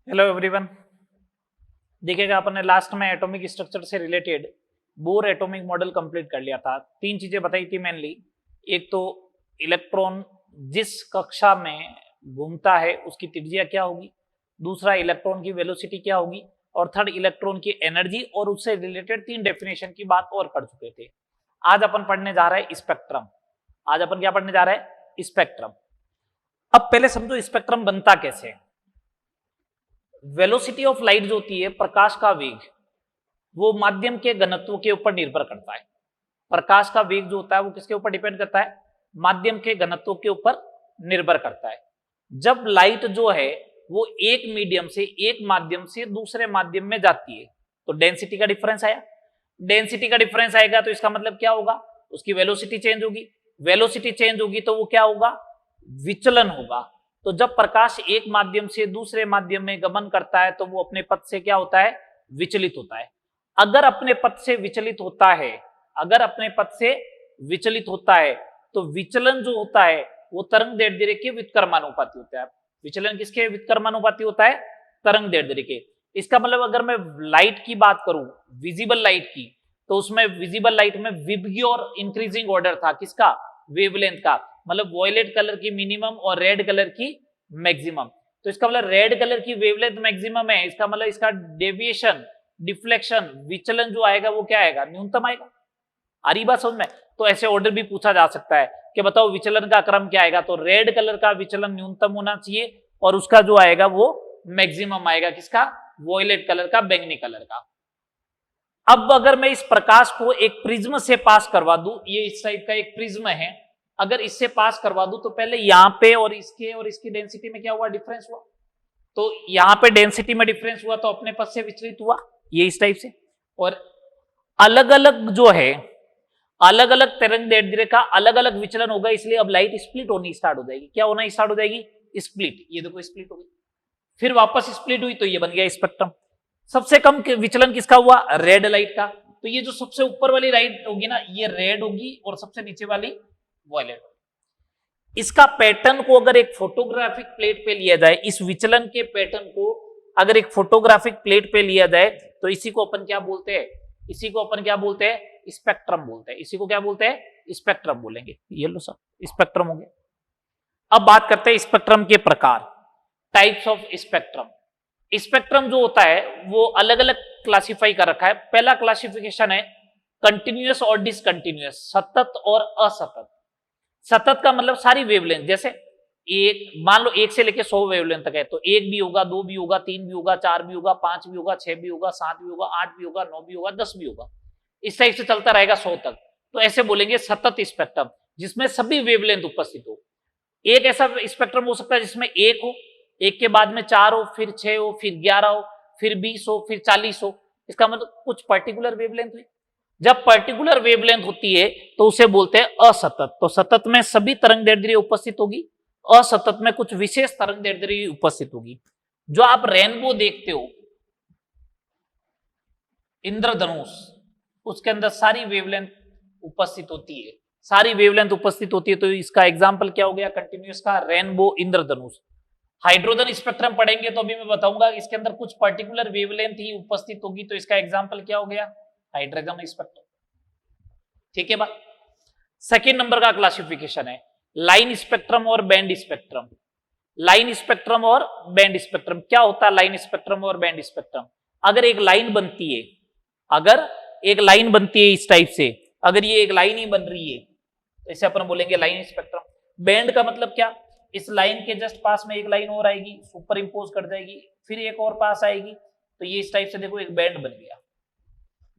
Hello everyone. देखिएगा, अपन ने last में एटॉमिक स्ट्रक्चर से related bore atomic model complete कर लिया था। तीन चीजें बताई थी मेनली। एक तो इलेक्ट्रॉन जिस कक्षा में घूमता है उसकी त्रिज्या क्या होगी, दूसरा इलेक्ट्रॉन की वेलोसिटी क्या होगी, और थर्ड इलेक्ट्रॉन की एनर्जी, और उससे रिलेटेड तीन डेफिनेशन की बात और कर चुके थे। आज अपन पढ़ने जा रहे हैं स्पेक्ट्रम। आज अपन क्या पढ़ने जा रहे हैं? स्पेक्ट्रम। अब पहले समझो स्पेक्ट्रम बनता कैसे। वेलोसिटी ऑफ लाइट जो होती है, प्रकाश का वेग, वो माध्यम के घनत्व के ऊपर निर्भर करता है। प्रकाश का वेग जो होता है वो किसके ऊपर डिपेंड करता है? माध्यम के घनत्व के ऊपर निर्भर करता है। जब लाइट जो है वो एक मीडियम से, एक माध्यम से दूसरे माध्यम में जाती है तो डेंसिटी का डिफरेंस आया। डेंसिटी का डिफरेंस आएगा तो इसका मतलब क्या होगा? उसकी वेलोसिटी चेंज होगी। वेलोसिटी चेंज होगी तो वो क्या होगा? विचलन होगा। तो जब प्रकाश एक माध्यम से दूसरे माध्यम में गमन करता है तो वो अपने पथ से क्या होता है? विचलित होता है। अगर अपने पथ से विचलित होता है, अगर अपने पथ से विचलित होता है तो विचलन जो होता है वो तरंग दैर्ध्य के व्युत्क्रमानुपाती होता है। विचलन किसके व्युत्क्रमानुपाती होता है? तरंग दैर्ध्य के। इसका मतलब अगर मैं लाइट की बात करूं, विजिबल लाइट की, तो उसमें विजिबल लाइट में विबग्य और इंक्रीजिंग ऑर्डर था। किसका? वेवलेंथ का। मतलब वॉयलेट कलर की मिनिमम और रेड कलर की मैक्सिमम। तो इसका मतलब रेड कलर की वेवलेंथ मैक्सिमम है, इसका मतलब इसका डेविएशन, डिफ्लेक्शन, विचलन जो आएगा वो क्या आएगा? न्यूनतम आएगा। आ रही बात समझ में? तो ऐसे ऑर्डर भी पूछा जा सकता है कि बताओ विचलन का क्रम क्या आएगा, तो रेड कलर का विचलन न्यूनतम होना चाहिए और उसका जो आएगा वो मैक्सिमम आएगा। किसका? वॉयलेट कलर का, बैंगनी कलर का। अब अगर मैं इस प्रकाश को एक प्रिज्म से पास करवा दूं, ये इस टाइप का एक प्रिज्म है, अगर इससे पास करवा दूं तो पहले यहां पे और इसकी डेंसिटी में क्या हुआ? डिफरेंस हुआ। तो यहां पे डेंसिटी में डिफरेंस हुआ तो अपने पथ से विचलित हुआ, ये इस टाइप से। और अलग अलग जो है, अलग अलग तरंग दैर्ध्य का अलग अलग विचलन होगा, इसलिए अब लाइट स्प्लिट होनी स्टार्ट हो जाएगी। क्या होना स्टार्ट हो जाएगी? स्प्लिट। ये देखो स्प्लिट हो गई, फिर वापस स्प्लिट हुई तो ये बन गया स्पेक्ट्रम। सबसे कम विचलन किसका हुआ? रेड लाइट का। तो ये जो सबसे ऊपर वाली लाइट होगी ना, ये रेड होगी और सबसे नीचे वाली वॉयलेट होगी। इसका पैटर्न को अगर एक फोटोग्राफिक प्लेट पे लिया जाए, इस विचलन के पैटर्न को अगर एक फोटोग्राफिक प्लेट पे लिया जाए तो इसी को अपन क्या बोलते हैं? इसी को अपन क्या बोलते हैं? स्पेक्ट्रम बोलते हैं। इसी को क्या बोलते हैं? स्पेक्ट्रम बोलेंगे। ये लो सब स्पेक्ट्रम हो गया। अब बात करते हैं स्पेक्ट्रम के प्रकार, टाइप्स ऑफ स्पेक्ट्रम। स्पेक्ट्रम जो होता है वो अलग अलग क्लासिफाई कर रखा है। पहला क्लासिफिकेशन है कंटिन्यूअस और डिसकंटिन्यूअस, सतत और असतत। सतत का मतलब सारी वेवलेंथ, जैसे एक मान लो 1 से लेके 100 वेवलेंथ तक है, तो 1 भी होगा, 2 भी होगा, 3 भी होगा, 4 भी होगा, 5 भी होगा, 6 भी होगा, 7 भी होगा, 8 भी होगा, 9 भी होगा, 10 भी होगा। इस टाइप से चलता रहेगा 100 तक। तो ऐसे बोलेंगे सतत स्पेक्ट्रम, जिसमें सभी वेवलेंथ उपस्थित हो। एक ऐसा स्पेक्ट्रम हो सकता है जिसमें एक हो, एक के बाद में 4 हो, फिर 6 हो, फिर 11 हो, फिर 20 हो, फिर 40 हो। इसका मतलब कुछ पर्टिकुलर वेवलेंथ हुई। जब पर्टिकुलर वेवलेंथ होती है तो उसे बोलते हैं असतत। तो सतत में सभी तरंग दैर्ध्य उपस्थित होगी, असतत में कुछ विशेष तरंग दैर्ध्य उपस्थित होगी। जो आप रेनबो देखते हो, इंद्रधनुष, उसके अंदर सारी वेवलेंथ उपस्थित होती है, सारी वेवलेंथ उपस्थित होती है। तो इसका एग्जांपल क्या हो गया? कंटिन्यूअस का रेनबो, इंद्रधनुष। हाइड्रोजन स्पेक्ट्रम पढ़ेंगे तो अभी मैं बताऊंगा इसके अंदर कुछ पर्टिकुलर वेवलेंथ ही उपस्थित होगी, तो इसका एग्जांपल क्या हो गया? Hydrogen spectrum. ठीक है बात। सेकंड नंबर का क्लासिफिकेशन है लाइन स्पेक्ट्रम और बैंड स्पेक्ट्रम। लाइन स्पेक्ट्रम और बैंड स्पेक्ट्रम क्या होता है? लाइन स्पेक्ट्रम और बैंड स्पेक्ट्रम, अगर एक लाइन बनती है, अगर एक लाइन बनती है इस टाइप से, अगर ये एक लाइन ही बन रही है तो इसे अपन बोलेंगे लाइन स्पेक्ट्रम। बैंड का मतलब क्या? इस लाइन के जस्ट पास में एक लाइन और आएगी, सुपर इंपोज कर जाएगी, फिर एक और पास आएगी, तो ये इस टाइप से देखो एक बैंड बन गया।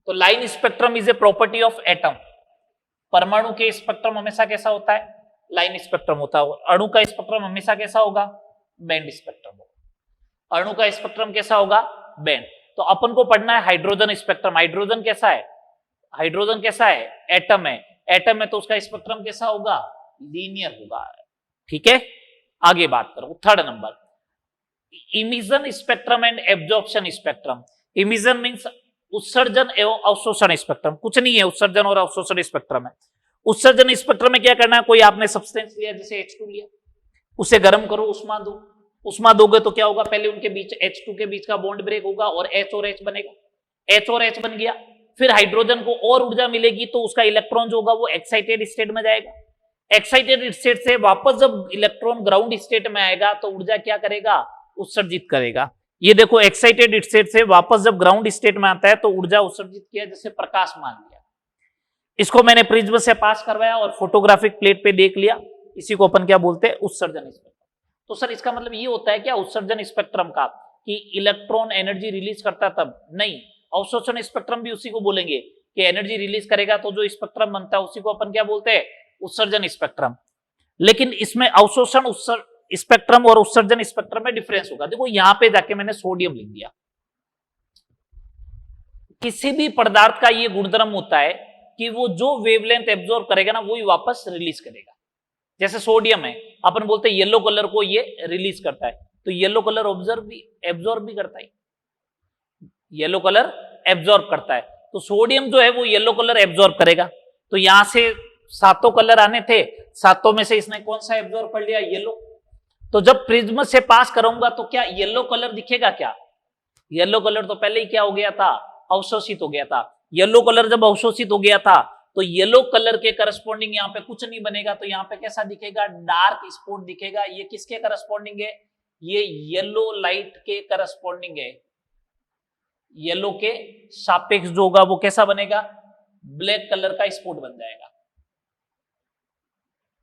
तो line spectrum is a property of atom. परमाणु के स्पेक्ट्रम हमेशा कैसा होता है? लाइन स्पेक्ट्रम होता है। अणु का स्पेक्ट्रम हमेशा कैसा होगा? बैंड स्पेक्ट्रम होगा। अणु का स्पेक्ट्रम कैसा होगा? बैंड। तो अपन को पढ़ना है हाइड्रोजन स्पेक्ट्रम। हाइड्रोजन कैसा है? हाइड्रोजन कैसा है? एटम है। एटम है तो उसका स्पेक्ट्रम कैसा होगा? लीनियर होगा। ठीक है, आगे बात करो। Third number, emission spectrum and absorption spectrum. Emission means उत्सर्जन एवं अवशोषण स्पेक्ट्रम। कुछ नहीं है, उत्सर्जन और अवशोषण स्पेक्ट्रम है। उत्सर्जन स्पेक्ट्रम में क्या करना है? कोई आपने सब्सटेंस लिया, जैसे H2 लिया, उसे गर्म करो, उष्मा दो, उष्मा दोगे तो क्या होगा, पहले उनके बीच H2 के बीच का बॉन्ड ब्रेक होगा और H और H बनेगा, H और H बन गया, फिर हाइड्रोजन को और ऊर्जा मिलेगी तो उसका इलेक्ट्रॉन जो होगा वो एक्साइटेड स्टेट में जाएगा, एक्साइटेड स्टेट से वापस जब इलेक्ट्रॉन ग्राउंड स्टेट में आएगा तो ऊर्जा क्या करेगा, उत्सर्जित करेगा। ये देखो एक्साइटेड स्टेट से वापस जब ग्राउंड स्टेट में आता है तो ऊर्जा उत्सर्जित किया, जैसे प्रकाश मान लिया। इसको मैंने प्रिज्म से पास करवाया और फोटोग्राफिक प्लेट पे देख लिया, इसी को अपन क्या बोलते हैं, उत्सर्जन स्पेक्ट्रम। तो सर इसका मतलब ये होता है क्या उत्सर्जन स्पेक्ट्रम का कि इलेक्ट्रॉन एनर्जी रिलीज करता है तब? नहीं, अवशोषण स्पेक्ट्रम भी उसी को बोलेंगे कि एनर्जी रिलीज करेगा तो जो स्पेक्ट्रम बनता है उसी को अपन क्या बोलते हैं, उत्सर्जन स्पेक्ट्रम। लेकिन इसमें अवशोषण स्पेक्ट्रम और उत्सर्जन स्पेक्ट्रम में डिफरेंस होगा। देखो यहां पे जाके मैंने सोडियम लिख दिया। किसी भी पदार्थ का ये गुणधर्म होता है कि वो जो वेवलेंथ एब्जॉर्ब करेगा ना वही वापस रिलीज करेगा। जैसे सोडियम है, अपन बोलते हैं येलो कलर को ये रिलीज करता है, तो येलो कलर एब्जॉर्ब भी करता है, येलो कलर एब्जॉर्ब करता है, तो सोडियम जो है वो येलो कलर एब्जॉर्ब करेगा। तो यहां से सातों कलर आने थे, सातों में से इसने कौन सा एब्जॉर्ब कर लिया, येलो। तो जब प्रिज्म से पास करूंगा तो क्या येलो कलर दिखेगा क्या? येलो कलर तो पहले ही क्या हो गया था, अवशोषित हो गया था। येलो कलर जब अवशोषित हो गया था तो येलो कलर के करस्पॉन्डिंग यहाँ पे कुछ नहीं बनेगा, तो यहाँ पे कैसा दिखेगा, डार्क स्पॉट दिखेगा। ये किसके करस्पॉन्डिंग है, ये येलो लाइट के करस्पॉन्डिंग है। येलो के सापेक्ष जो होगा वो कैसा बनेगा, ब्लैक कलर का स्पॉट बन जाएगा।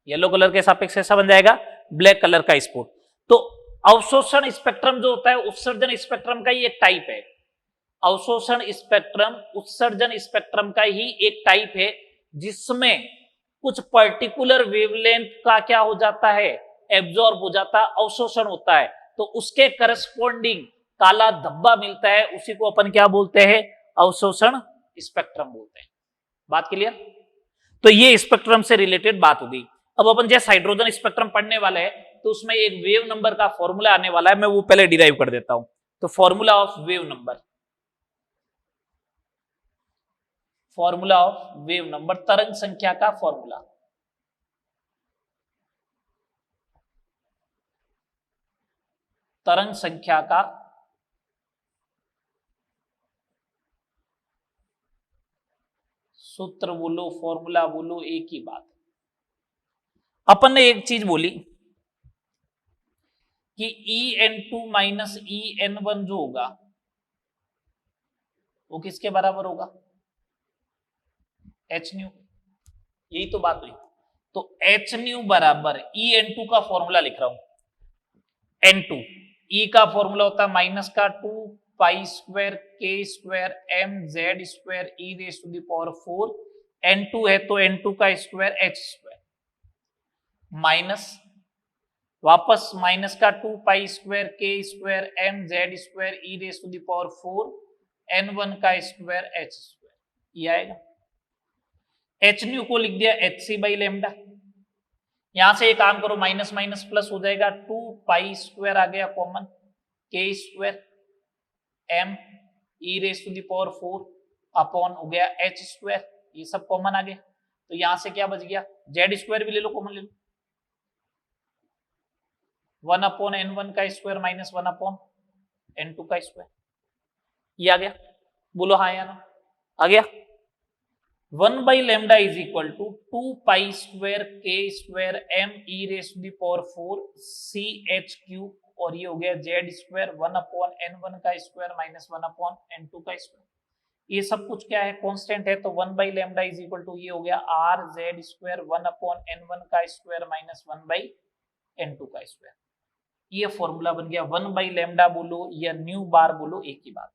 येलो कलर के सापेक्ष कैसा बन जाएगा, ब्लैक कलर का स्पॉट। तो अवशोषण स्पेक्ट्रम जो होता है उत्सर्जन स्पेक्ट्रम का ही एक टाइप है। अवशोषण स्पेक्ट्रम उत्सर्जन स्पेक्ट्रम का ही एक टाइप है, जिसमें कुछ पर्टिकुलर वेवलेंथ का क्या हो जाता है, एब्जॉर्ब हो जाता है, अवशोषण होता है, तो उसके करस्पॉन्डिंग काला धब्बा मिलता है, उसी को अपन क्या बोलते हैं, अवशोषण स्पेक्ट्रम बोलते हैं। बात क्लियर? तो ये स्पेक्ट्रम से रिलेटेड बात होगी। अब अपन जैसे हाइड्रोजन स्पेक्ट्रम पढ़ने वाले हैं तो उसमें एक वेव नंबर का फॉर्मूला आने वाला है, मैं वो पहले डिराइव कर देता हूं। तो formula of wave number, formula of wave number, तरंग संख्या का फॉर्मूला। तरंग संख्या का सूत्र बोलो, फॉर्मूला बोलो, एक ही बात। अपन ने एक चीज बोली कि En2 माइनस En1 जो होगा वो किसके बराबर होगा, एच न्यू। यही तो बात हुई। तो एच न्यू बराबर En2 का फॉर्मूला लिख रहा हूं, N2 E का फॉर्मूला होता है माइनस का 2 pi square k square m z square e raise to the power 4। N2 है तो N2 का स्क्वायर H स्क्वायर माइनस वापस माइनस का 2 pi square k square m z square e raise to the power 4 N1 का square H square. ये आएगा। H new को लिख दिया एच सी बाई लेमडा। यहां से एक काम करो, माइनस माइनस प्लस हो जाएगा, 2 पाई स्क्वायर आ गया common, k square m e raise to the power 4 upon हो गया एच स्क्वायर, ये सब कॉमन आ गए। तो यहां से क्या बच गया, जेड स्क्वायर भी ले लो, कॉमन ले लो, 1 अपॉन N1 का स्क्वायर माइनस 1 अपॉन N2 का स्क्वायर। ये आ गया, बोलो हाँ या ना, आ गया। 1 by lambda is equal to 2 pi square k square m e raise to the power 4 c h cube, और ये हो गया जेड स्क्वायर 1 अपॉन N1 का स्क्वायर माइनस 1 अपॉन N2 का स्क्वायर। ये सब कुछ क्या है, कांस्टेंट है, तो 1 by lambda is equal to ये हो गया are Z square 1 upon N1 का स्क्वायर माइनस 1 बाई N2 का स्क्वायर। ये फॉर्मूला बन गया। 1 बाई लेमडा बोलो या न्यू बार बोलो, एक ही बात है।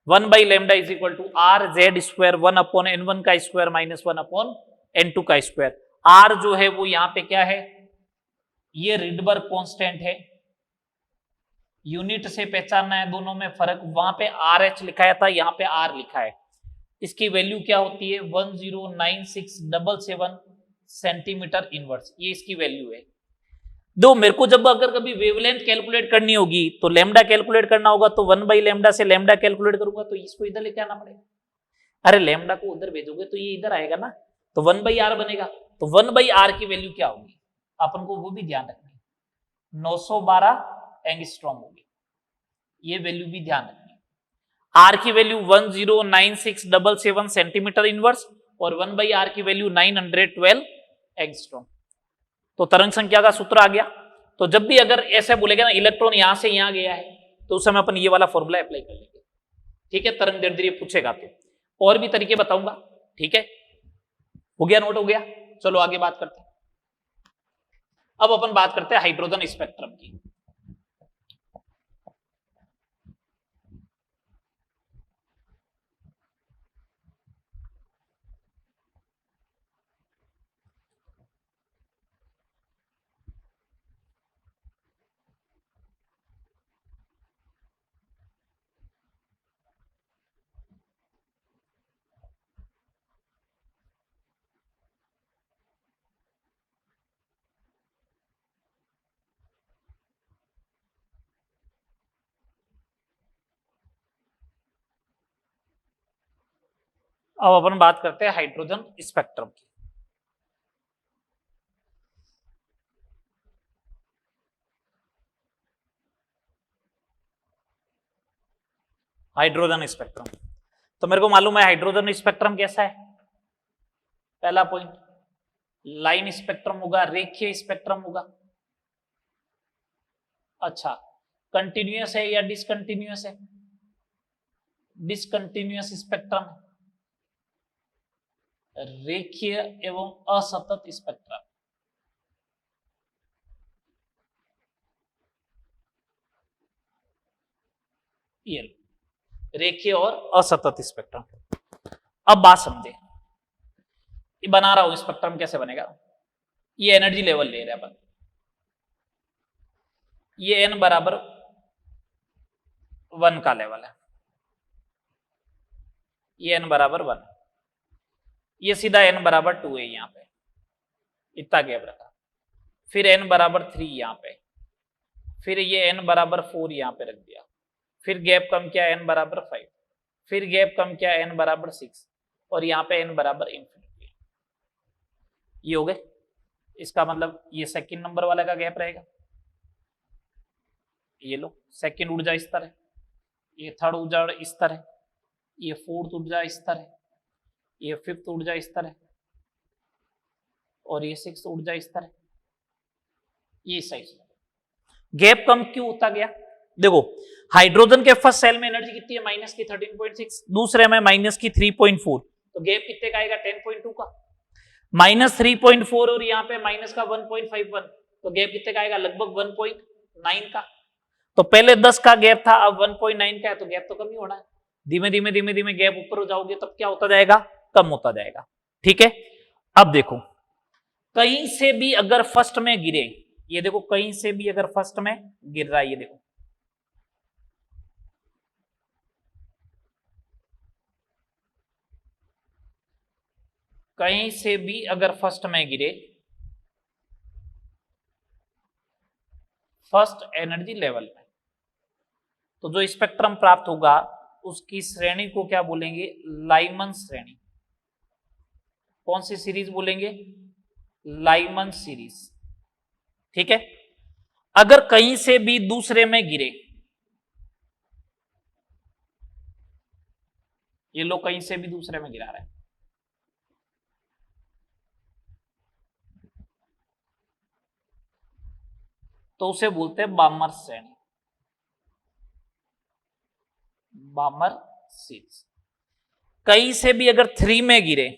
1 by lambda is equal to are Z square 1 upon N1 का स्क्वायर माइनस 1 अपॉन N2 का स्क्वायर। आर जो है वो यहाँ पे क्या है, ये रिडबर्ग कांस्टेंट है, यूनिट से पहचानना है, दोनों में फर्क। वहां पे आर एच लिखाया था, यहाँ पे आर लिखा है। इसकी वैल्यू क्या होती है, 109677 सेंटीमीटर इनवर्स, ये इसकी वैल्यू है। दो मेरे को जब अगर कभी वेवलेंथ कैलकुलेट करनी होगी तो लेमडा कैलकुलेट करना होगा, तो 1 बाई लेमडा से लेमडा कैलकुलेट करूंगा तो इसको इधर लेके आना पड़ेगा। अरे लेमडा को उधर भेजोगे तो ये इधर आएगा ना, तो 1 बाई आर बनेगा। तो 1 बाई आर की वैल्यू क्या होगी अपन को वो भी ध्यान रखना है, 912 एंगस्ट्रॉम होगी। ये वैल्यू भी ध्यान रखनी है। आर की वैल्यू 109677 सेंटीमीटर इनवर्स और 1/r की वैल्यू 912 एंगस्ट्रॉम। तो तरंग संख्या का सूत्र आ गया। तो जब भी अगर ऐसे बोलेगा ना इलेक्ट्रॉन यहां से यहां गया है तो उस समय अपन ये वाला फॉर्मूला अप्लाई कर लेंगे। ठीक है, तरंग दैर्ध्य पूछेगा तो और भी तरीके बताऊंगा। ठीक है, हो गया, नोट हो गया। चलो आगे बात करते हैं। अब अपन बात करते हैं हाइड्रोजन स्पेक्ट्रम की। अब अपन बात करते हैं हाइड्रोजन स्पेक्ट्रम की। हाइड्रोजन स्पेक्ट्रम, तो मेरे को मालूम है हाइड्रोजन स्पेक्ट्रम कैसा है। पहला पॉइंट, लाइन स्पेक्ट्रम होगा, रेखीय स्पेक्ट्रम होगा। अच्छा, कंटिन्यूअस है या डिसकंटिन्यूअस है? डिसकंटिन्यूअस स्पेक्ट्रम, रेखीय एवं असतत स्पेक्ट्रम। ये रेखीय और असतत स्पेक्ट्रम। अब बात समझे, ये बना रहा हूं स्पेक्ट्रम कैसे बनेगा। ये एनर्जी लेवल ले रहे हैं अपन, ये n बराबर 1 का लेवल है, ये n बराबर 1, ये सीधा n बराबर 2 है यहां पे, इतना गैप रखा। फिर n बराबर 3 यहां पे, फिर ये n बराबर 4 यहां पे रख दिया, फिर गैप कम किया n बराबर 5, फिर गैप कम किया n बराबर 6 और यहां पे n बराबर इंफिनिटी। ये हो गए। इसका मतलब ये सेकंड नंबर वाला का गैप रहेगा। ये लो, सेकंड ऊर्जा इस तरह, ये थर्ड ऊर्जा इस तरह, ये फोर्थ ऊर्जा इस तरह, ये फिफ्थ ऊर्जा इस तरह और ये सिक्स्थ ऊर्जा इस तरह। ये साइज गैप कम क्यों होता गया? देखो, हाइड्रोजन के फर्स्ट सेल में एनर्जी कितनी है? माइनस की 13.6, दूसरे में माइनस की 3.4, तो गैप कितने का आएगा? 10.2 का। माइनस 3.4 और यहाँ पे माइनस का 1.51, तो गैप कितने का आएगा? लगभग 1.9 का। तो पहले 10 का गैप था, अब 1.9 का है, तो गैप तो कम ही होना है। धीमे धीमे धीमे धीमे गैप ऊपर हो जाओगे तब क्या होता जाएगा? कम होता जाएगा। ठीक है, अब देखो, कहीं से भी अगर फर्स्ट में गिरे, ये देखो कहीं से भी अगर फर्स्ट में गिर रहा है, ये देखो कहीं से भी अगर फर्स्ट में गिरे, फर्स्ट एनर्जी लेवल में, तो जो स्पेक्ट्रम प्राप्त होगा उसकी श्रेणी को क्या बोलेंगे? लाइमन श्रेणी। कौन सी सीरीज बोलेंगे? Lyman series. ठीक है, अगर कहीं से भी दूसरे में गिरे, ये लोग कहीं से भी दूसरे में गिरा रहे हैं, तो उसे बोलते हैं बामर श्रेणी, बामर सीरीज। कहीं से भी अगर 3 में गिरे,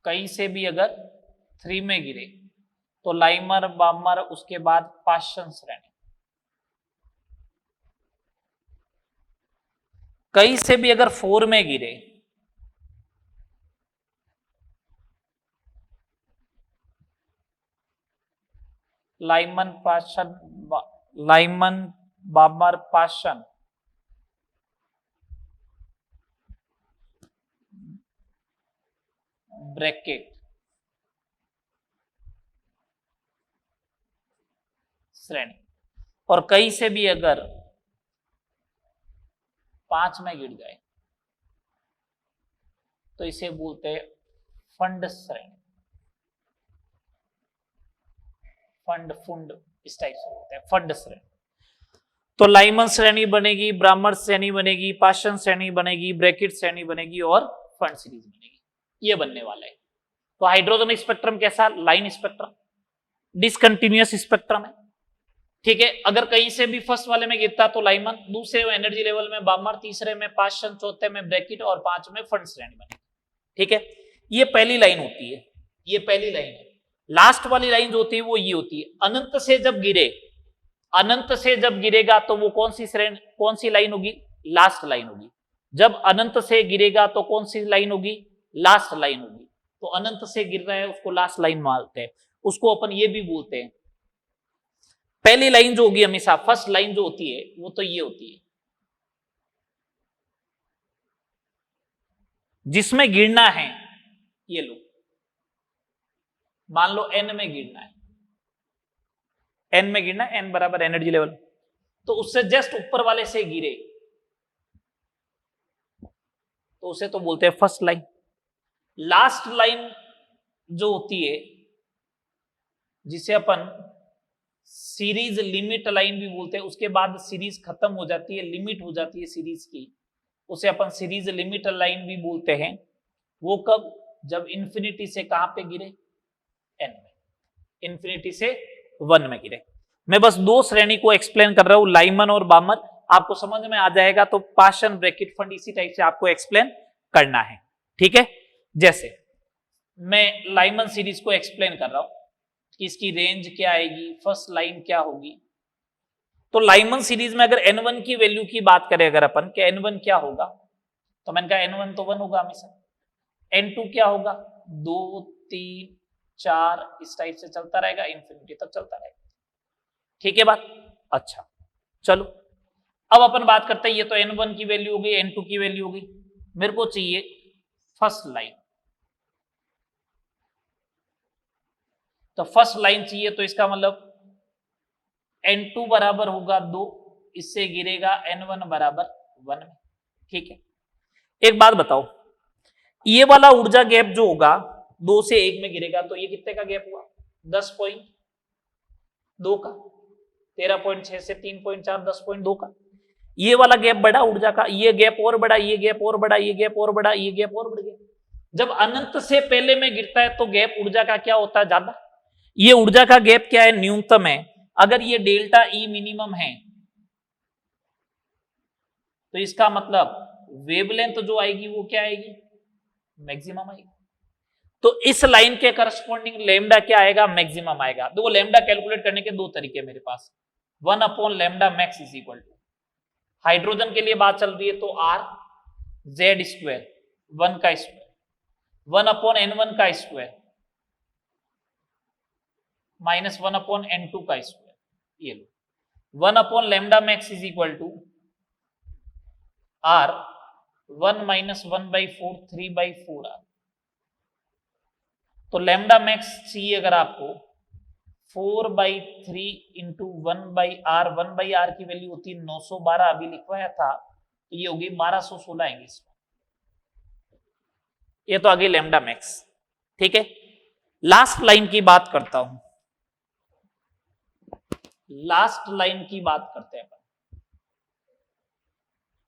कहीं से भी अगर 3 में गिरे तो लाइमर, बामर, उसके बाद पाशन श्रेणी। कहीं से भी अगर 4 में गिरे, Lyman, Paschen, Lyman, बामर, Paschen, bracket श्रेणी। और कहीं से भी अगर 5 में गिर जाए तो इसे बोलते हैं फंड श्रेणी। फंड फुंड इस टाइप से होता है, फंड श्रेणी। तो लाइमन श्रेणी बनेगी, ब्राह्मण श्रेणी बनेगी, पाशन श्रेणी बनेगी, ब्रैकेट श्रेणी बनेगी और फंड सीरीज बनेगी, ये बनने वाला है। तो हाइड्रोजन स्पेक्ट्रम कैसा, लाइन स्पेक्ट्रम, डिसकंटिन्यूअस स्पेक्ट्रम है, ठीक है। अगर कहीं से भी फर्स्ट वाले में गिरता तो लाइमन, दूसरे एनर्जी लेवल में बामर, तीसरे में पाशन, चौथे में ब्रैकेट और पांचवें फंड श्रेणी बनेगी, ठीक है। ये पहली लाइन होती है, ये पहली लाइन है। लास्ट वाली लाइन जो होती है वो ये होती है, अनंत से जब गिरे, अनंत से जब गिरेगा तो वो कौन सी श्रेणी, कौन सी लाइन होगी, लास्ट लाइन होगी। जब अनंत से गिरेगा तो कौन सी लाइन होगी, लास्ट लाइन होगी। तो अनंत से गिर रहा है उसको लास्ट लाइन मानते हैं, उसको अपन ये भी बोलते हैं। पहली लाइन जो होगी हमेशा, फर्स्ट लाइन जो होती है वो तो ये होती है, जिसमें गिरना है, ये लो मान लो n में गिरना है, n में गिरना है, n बराबर एनर्जी लेवल, तो उससे जस्ट ऊपर वाले से गिरे तो उसे तो बोलते हैं फर्स्ट लाइन। लास्ट लाइन जो होती है जिसे अपन सीरीज लिमिट लाइन भी बोलते हैं, उसके बाद सीरीज खत्म हो जाती है, लिमिट हो जाती है सीरीज की, उसे अपन सीरीज लिमिट लाइन भी बोलते हैं। वो कब, जब इंफिनिटी से कहां पे गिरे, एन में, इंफिनिटी से 1 में गिरे। मैं बस दो श्रेणी को एक्सप्लेन कर रहा हूं, लाइमन और बामर, आपको समझ में आ जाएगा। तो पाशन, ब्रैकेट, फंड इसी टाइप से आपको एक्सप्लेन करना है, ठीक है। जैसे मैं लाइमन सीरीज को एक्सप्लेन कर रहा हूं कि इसकी रेंज क्या आएगी, फर्स्ट लाइन क्या होगी। तो लाइमन सीरीज में अगर n1 की वैल्यू की बात करें अगर अपन कि n1 क्या होगा, तो मैंने कहा n1 तो 1 होगा हमेशा, n2 क्या होगा 2 3 4 इस टाइप से चलता रहेगा, इंफिनिटी तक चलता रहेगा, ठीक है बात। अच्छा चलो अब अपन बात करते हैं, ये तो n1 की वैल्यू होगी, n2 की वैल्यू होगी, मेरे को चाहिए फर्स्ट लाइन। तो फर्स्ट लाइन चाहिए, तो इसका मतलब n2 बराबर होगा 2, इससे गिरेगा n1 बराबर 1 में, ठीक है। एक बात बताओ, ये वाला ऊर्जा गैप जो होगा 2 से 1 में गिरेगा, तो ये कितने का गैप हुआ, 10.2 का, 13.6 से 3.4, 10.2 का। ये वाला गैप बड़ा ऊर्जा का, ये गैप और बड़ा, ये गैप और बड़ा, ये गैप और बड़ा, ये गैप और बढ़ गया। जब अनंत से पहले में गिरता है तो गैप ऊर्जा का क्या होता है, ज्यादा। ये ऊर्जा का गैप क्या है, न्यूनतम है। अगर ये डेल्टा ई मिनिमम है तो इसका मतलब वेवलेंथ जो आएगी वो क्या आएगी, मैक्सिमम आएगी। तो इस लाइन के करस्पॉन्डिंग लेमडा क्या आएगा, मैक्सिमम आएगा। देखो लेमडा कैलकुलेट करने के दो तरीके मेरे पास, 1/λ max is equal to, hydrogen के लिए बात चल रही है तो r z स्क्वायर 1 का स्क्वायर 1/n1 का स्क्वायर माइनस 1/n2 का स्क्वायर, ये लो 1/λ max is equal to r 1 - 1/4 3/4r। तो लैम्डा मैक्स चाहिए अगर आपको 4/3 इंटू 1/r, 1/r की वैल्यू होती है 912, अभी लिखवाया था, तो ये होगी 1216 एंगस्ट्रॉम। ये तो आगे लैम्डा मैक्स, ठीक है। लास्ट लाइन की बात करता हूं, लास्ट लाइन की बात करते हैं अपन,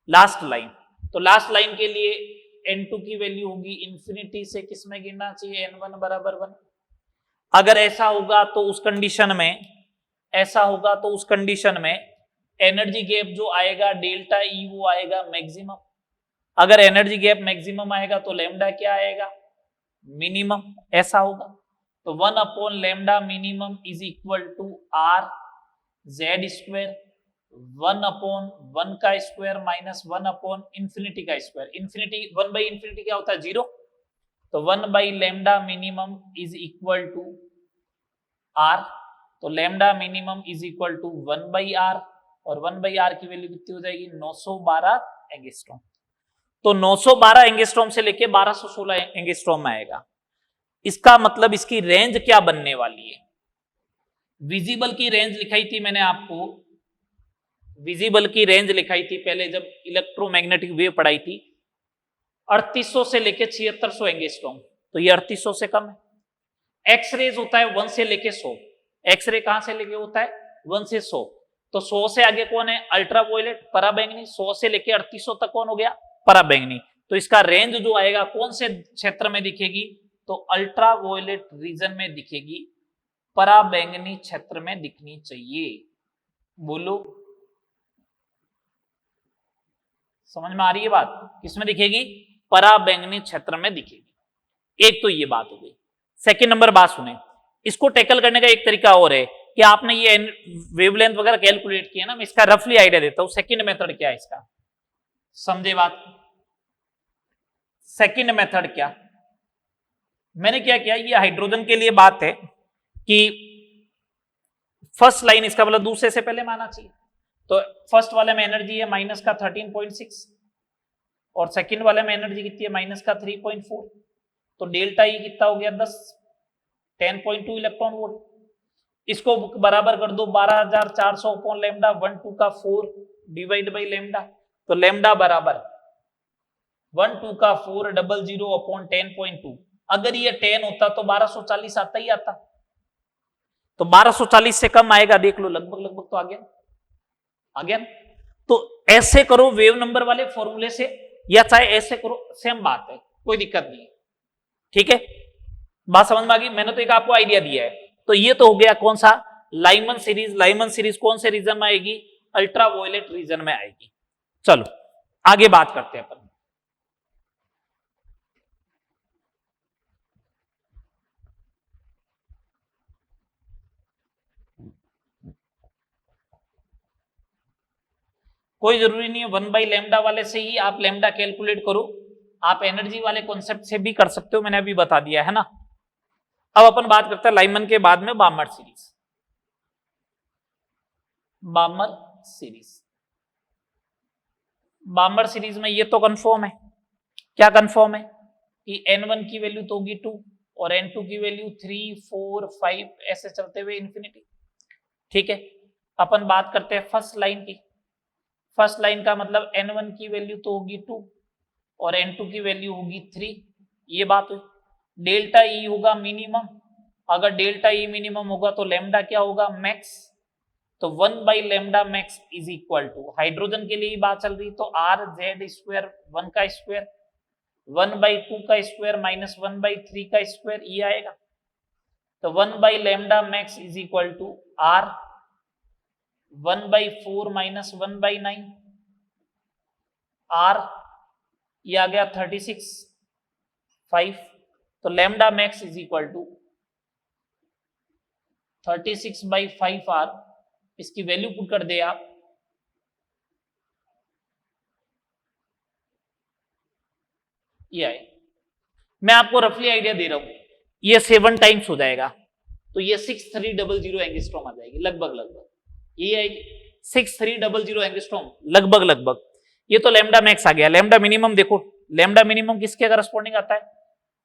लास्ट लाइन। तो लास्ट लाइन के लिए n2 की वैल्यू होगी इंफिनिटी से किस में गिरना चाहिए, n1 बराबर 1। अगर ऐसा होगा तो उस कंडीशन में, ऐसा होगा तो उस कंडीशन में एनर्जी गैप जो आएगा डेल्टा ई वो आएगा मैक्सिमम। अगर एनर्जी गैप मैक्सिमम आएगा तो लैम्डा क्या आएगा, मिनिमम, ऐसा होगा। तो 1/λ minimum is equal to r z square 1/1 का स्क्वायर माइनस 1/इंफिनिटी का स्क्वायर। इंफिनिटी 1/इंफिनिटी क्या होता है, 0। तो 1/λ minimum is equal to r, तो lambda minimum is equal to 1/r, और 1/r की वैल्यू कितनी हो जाएगी, 912 एंगस्ट्रॉम। तो 912 एंगस्ट्रॉम से लेके 1216 एंगस्ट्रॉम में आएगा। इसका मतलब इसकी रेंज क्या बनने वाली है, विजिबल की रेंज लिखाई थी मैंने आपको, विजिबल की रेंज लिखाई थी पहले जब इलेक्ट्रोमैग्नेटिक वेव पढ़ाई थी, 3800 से लेके 7600 एंगस्ट्रॉम, तो ये 3800 से कम है। एक्स रेज होता है 1 से लेके 100, एक्सरे कहां से लेके होता है 1 से 100, तो 100 से आगे कौन है अल्ट्रावायलेट पराबैंगनी, 100 से लेके 3800 तक कौन हो गया पराबैंगनी। तो इसका रेंज जो आएगा कौन से क्षेत्र में दिखेगी, तो अल्ट्रावायलेट रीजन में दिखेगी, पराबैंगनी क्षेत्र में दिखनी चाहिए। बोलो समझ में आ रही है बात, किसमें दिखेगी पराबैंगनी क्षेत्र में दिखेगी। एक तो ये बात हो गई। सेकंड नंबर बात सुने, इसको टैकल करने का एक तरीका और है कि आपने ये वेवलेंथ वगैरह कैलकुलेट किया ना, मैं इसका रफली आइडिया देता हूं। सेकंड मेथड क्या है इसका, समझे बात। सेकंड मेथड क्या, मैंने क्या किया, ये हाइड्रोजन के लिए बात है कि फर्स्ट लाइन इसका मतलब दूसरे से पहले माना चाहिए, तो फर्स्ट वाले में एनर्जी है माइनस का 13.6 और सेकंड वाले में एनर्जी कितनी है माइनस का 3.4, तो डेल्टा ई कितना हो गया 10.2 इलेक्ट्रॉन वोल्ट। इसको बराबर कर दो 12400 अपॉन लैम्डा 1 2 का 4 डिवाइड बाई लैम्डा, तो लैम्डा बराबर 1 2 का 400 अपॉन 10.2। अगर ये 10 होता तो 1240 आता ही आता, तो 1240 से कम आएगा, देख लो लगभग लगभग तो आ गया। तो ऐसे करो वेव नंबर वाले फॉर्मूले से, या चाहे ऐसे करो, सेम बात है, कोई दिक्कत नहीं। ठीक है, बात समझ में आ गई। मैंने तो एक आपको आइडिया दिया है। तो ये तो हो गया कौन सा लाइमन सीरीज। लाइमन सीरीज कौन से रीजन में आएगी, अल्ट्रावायलेट रीजन में आएगी। चलो आगे बात करते हैं अपन। कोई जरूरी नहीं है 1/लैम्डा वाले से ही आप लैम्डा कैलकुलेट करो, आप एनर्जी वाले कॉन्सेप्ट से भी कर सकते हो, मैंने अभी बता दिया है ना। अब अपन बात करते हैं लाइमन के बाद में बामर सीरीज। बामर सीरीज में ये तो कंफर्म है, क्या कंफर्म है कि n1 की वैल्यू तो होगी 2 और n2 की वैल्यू 3 4 5 ऐसे चलते हुए इंफिनिटी। ठीक है, अपन बात करते हैं फर्स्ट लाइन की। फर्स्ट लाइन का मतलब n1 की वैल्यू तो होगी 2 और n2 की वैल्यू होगी 3, ये बात हुई। डेल्टा ई होगा मिनिमम, अगर डेल्टा ई मिनिमम होगा तो लैम्डा क्या होगा मैक्स, तो lambda max is equal to, hydrogen के लिए ही बात चल रही, तो आर जेड स्क्वायर 1 का स्क्वायर 1/2 का स्क्वायर माइनस 1/3 का स्क्वायर, ये आएगा। तो lambda max is equal to R 1/4 minus 1/9, R ये आ गया 36 5, तो lambda max is equal to 36/5 R. इसकी वैल्यू पुट कर दे आप, ये आए। मैं आपको रफली आइडिया दे रहा हूं, ये 7 टाइम्स हो जाएगा, तो ये 6300 एंगस्ट्रॉम आ जाएगी लगभग, ये आएगी 6300 एंगस्ट्रॉम लगभग। ये तो लैम्डा मैक्स आ गया। लैम्डा मिनिमम देखो, लैम्डा मिनिमम किसके करस्पॉन्डिंग आता है,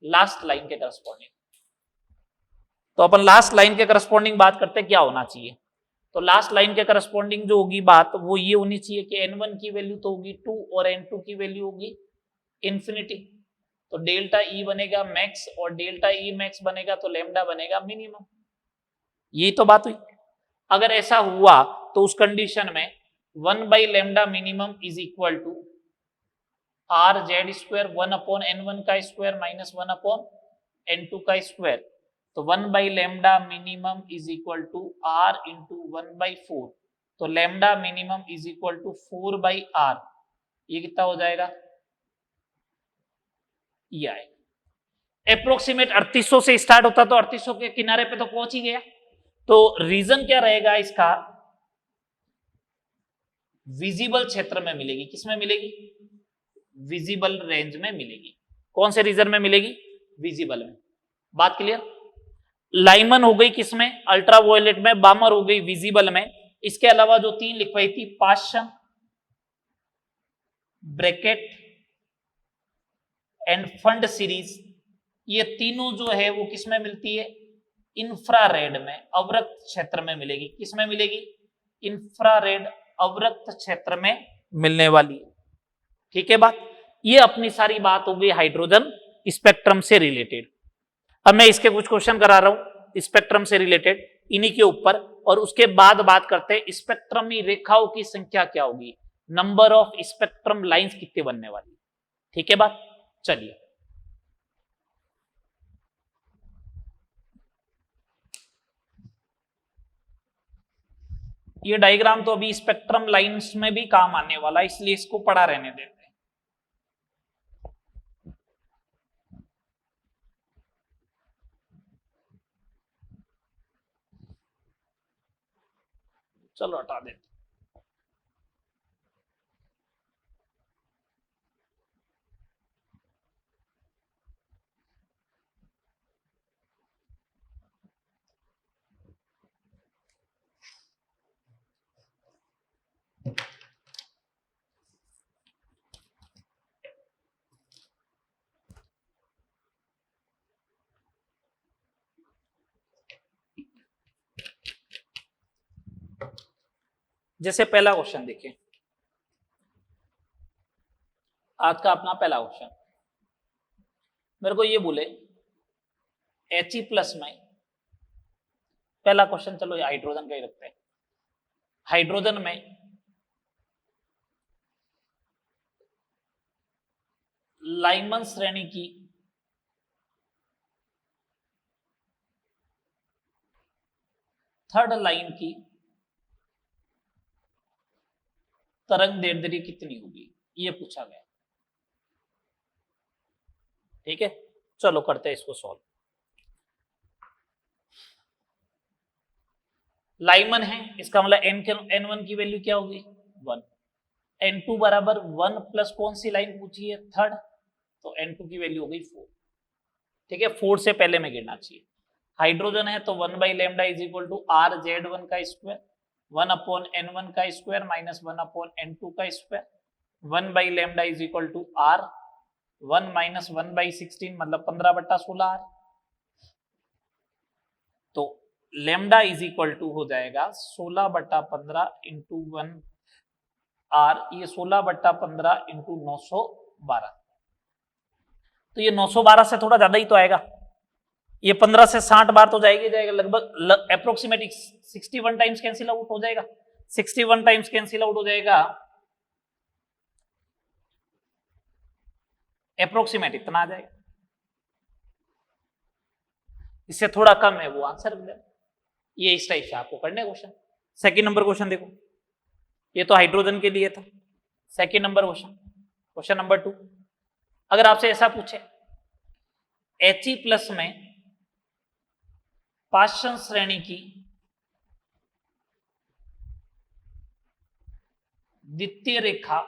लास्ट लाइन के करस्पॉन्डिंग। तो अपन लास्ट लाइन के करस्पॉन्डिंग बात करते हैं क्या होना चाहिए, तो लास्ट लाइन के करस्पॉन्डिंग जो होगी बात वो ये होनी चाहिए कि n1 की वैल्यू तो होगी 2 और n2 की वैल्यू होगी इंफिनिटी, तो डेल्टा ई बनेगा मैक्स और डेल्टा ई मैक्स बनेगा तो लैम्डा बनेगा मिनिमम। यही तो बात हुई। अगर ऐसा हुआ तो उस कंडीशन में lambda minimum is equal to are Z square 1 upon n1 का स्क्वायर माइनस 1 अपॉन n2 का स्क्वायर, तो lambda minimum is equal to R into 1/4, तो lambda minimum is equal to 4/r, ये कितना हो जाएगा, ये आएगा अप्रोक्सीमेट 3800 से स्टार्ट होता तो 3800 के किनारे पे तो पहुंच ही गया। तो रीजन क्या रहेगा इसका, विजिबल क्षेत्र में मिलेगी, किसमें मिलेगी, विजिबल रेंज में मिलेगी। कौन से रीजन में मिलेगी, विजिबल में। बात क्लियर। लाइमन हो गई किसमें, अल्ट्रावायलेट में, बामर हो गई विजिबल में। इसके अलावा जो 3 लिखवाई थी, Paschen, bracket end fund series, ये तीनों जो है वो किसमें मिलती है, इंफ्रारेड में, अवरक्त क्षेत्र में मिलेगी। किसमें मिलेगी, इंफ्रारेड अवरक्त क्षेत्र में मिलने वाली है। ठीक है बात, ये अपनी सारी बात हो गई हाइड्रोजन स्पेक्ट्रम से रिलेटेड। अब मैं इसके कुछ क्वेश्चन करा रहा हूं स्पेक्ट्रम से रिलेटेड। इन्हीं के ऊपर, और उसके बाद बात करते हैं स्पेक्ट्रमी रेखाओं की संख्या क्या होगी, नंबर ऑफ स्पेक्ट्रम लाइंस कितने बनने वाली। ठीक है बात, चलिए ये डायग्राम तो अभी स्पेक्ट्रम लाइंस में भी काम आने वाला है, इसलिए इसको पढ़ा रहने देते हैं। चलो हटा देते। जैसे पहला क्वेश्चन देखिए, आज का अपना पहला क्वेश्चन मेरे को ये बोले He प्लस में, पहला क्वेश्चन चलो हाइड्रोजन का ही रखते हैं। हाइड्रोजन में लाइमन श्रेणी की थर्ड लाइन की तरंग दैर्ध्य कितनी होगी, ये पूछा गया। ठीक है, चलो करते हैं इसको सॉल्व। लाइमन है, इसका मतलब N1 की वैल्यू क्या होगी 1, N2 बराबर 1 प्लस कौन सी लाइन पूछी है थर्ड, तो N2 की वैल्यू हो गई 4। ठीक है, 4 से पहले में गिरना चाहिए। हाइड्रोजन है तो 1 by lambda is equal to r Z1 का स्क्वायर, 1 अपॉन N1 का स्क्वायर माइनस 1 अपॉन N2 का square, 1 by lambda is equal to r 1 minus 1 by 16 मतलब 15/16 आर। तो लेमडा इज इक्वल टू हो जाएगा 16/15 इंटू 1 आर, ये 16/15 इंटू 912, तो ये 912 से थोड़ा ज्यादा ही तो आएगा, ये 15 से 60 बार तो जाएगी जाएगा, लगभग अप्रोक्सीमेटली 61 टाइम्स कैंसिल आउट हो जाएगा, 61 टाइम्स कैंसिल आउट हो जाएगा, अप्रोक्सीमेट इतना आ जाएगा। इससे थोड़ा कम है वो आंसर मिलेगा। ये इस टाइप से आपको करने क्वेश्चन। सेकंड नंबर क्वेश्चन देखो, ये तो हाइड्रोजन के लिए था। Second number question, question number 2, अगर आपसे ऐसा पूछे He प्लस में पाषाण श्रेणी की द्वितीय रेखा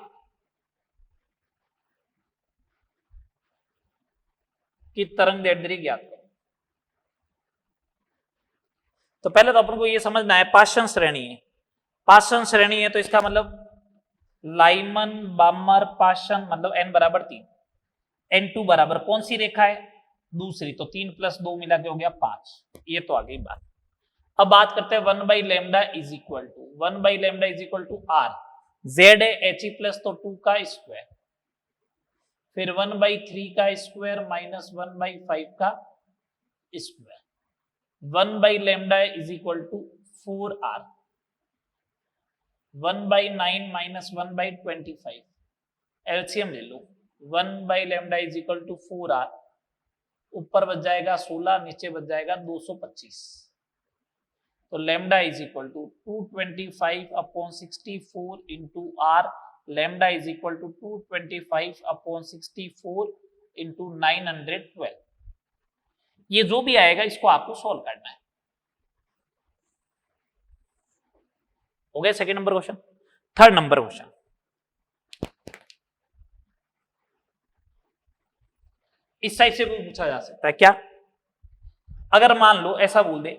की तरंग दैर्ध्य ज्ञात करो, तो पहले तो अपन को ये समझना है पाषाण श्रेणी है, पाषाण श्रेणी है तो इसका मतलब लाइमन बामर पाषाण मतलब n बराबर 3, N2 बराबर कौन सी रेखा है दूसरी, तो 3 प्लस 2 मिला के हो गया 5, ये तो आ गई बात। अब बात करते हैं 1 by lambda is equal to 1 by lambda is equal to are, z है He प्लस तो 2 का स्क्वायर, फिर 1 बाई 3 का स्क्वायर माइनस 1 बाई 5 का square, 1 by lambda is equal to 4r, 1 by 9 minus 1 by 25, LCM ले लो, 1 by lambda is equal to 4r, ऊपर बच जाएगा 16, नीचे बच जाएगा 225, तो lambda is equal to 225 upon 64 into r, lambda is equal to 225 upon 64 into 912। ये जो भी आएगा इसको आपको सॉल्व करना है। हो गया second number question. Third number question, इस टाइप से भी पूछा जा सकता है क्या, अगर मान लो ऐसा बोल दे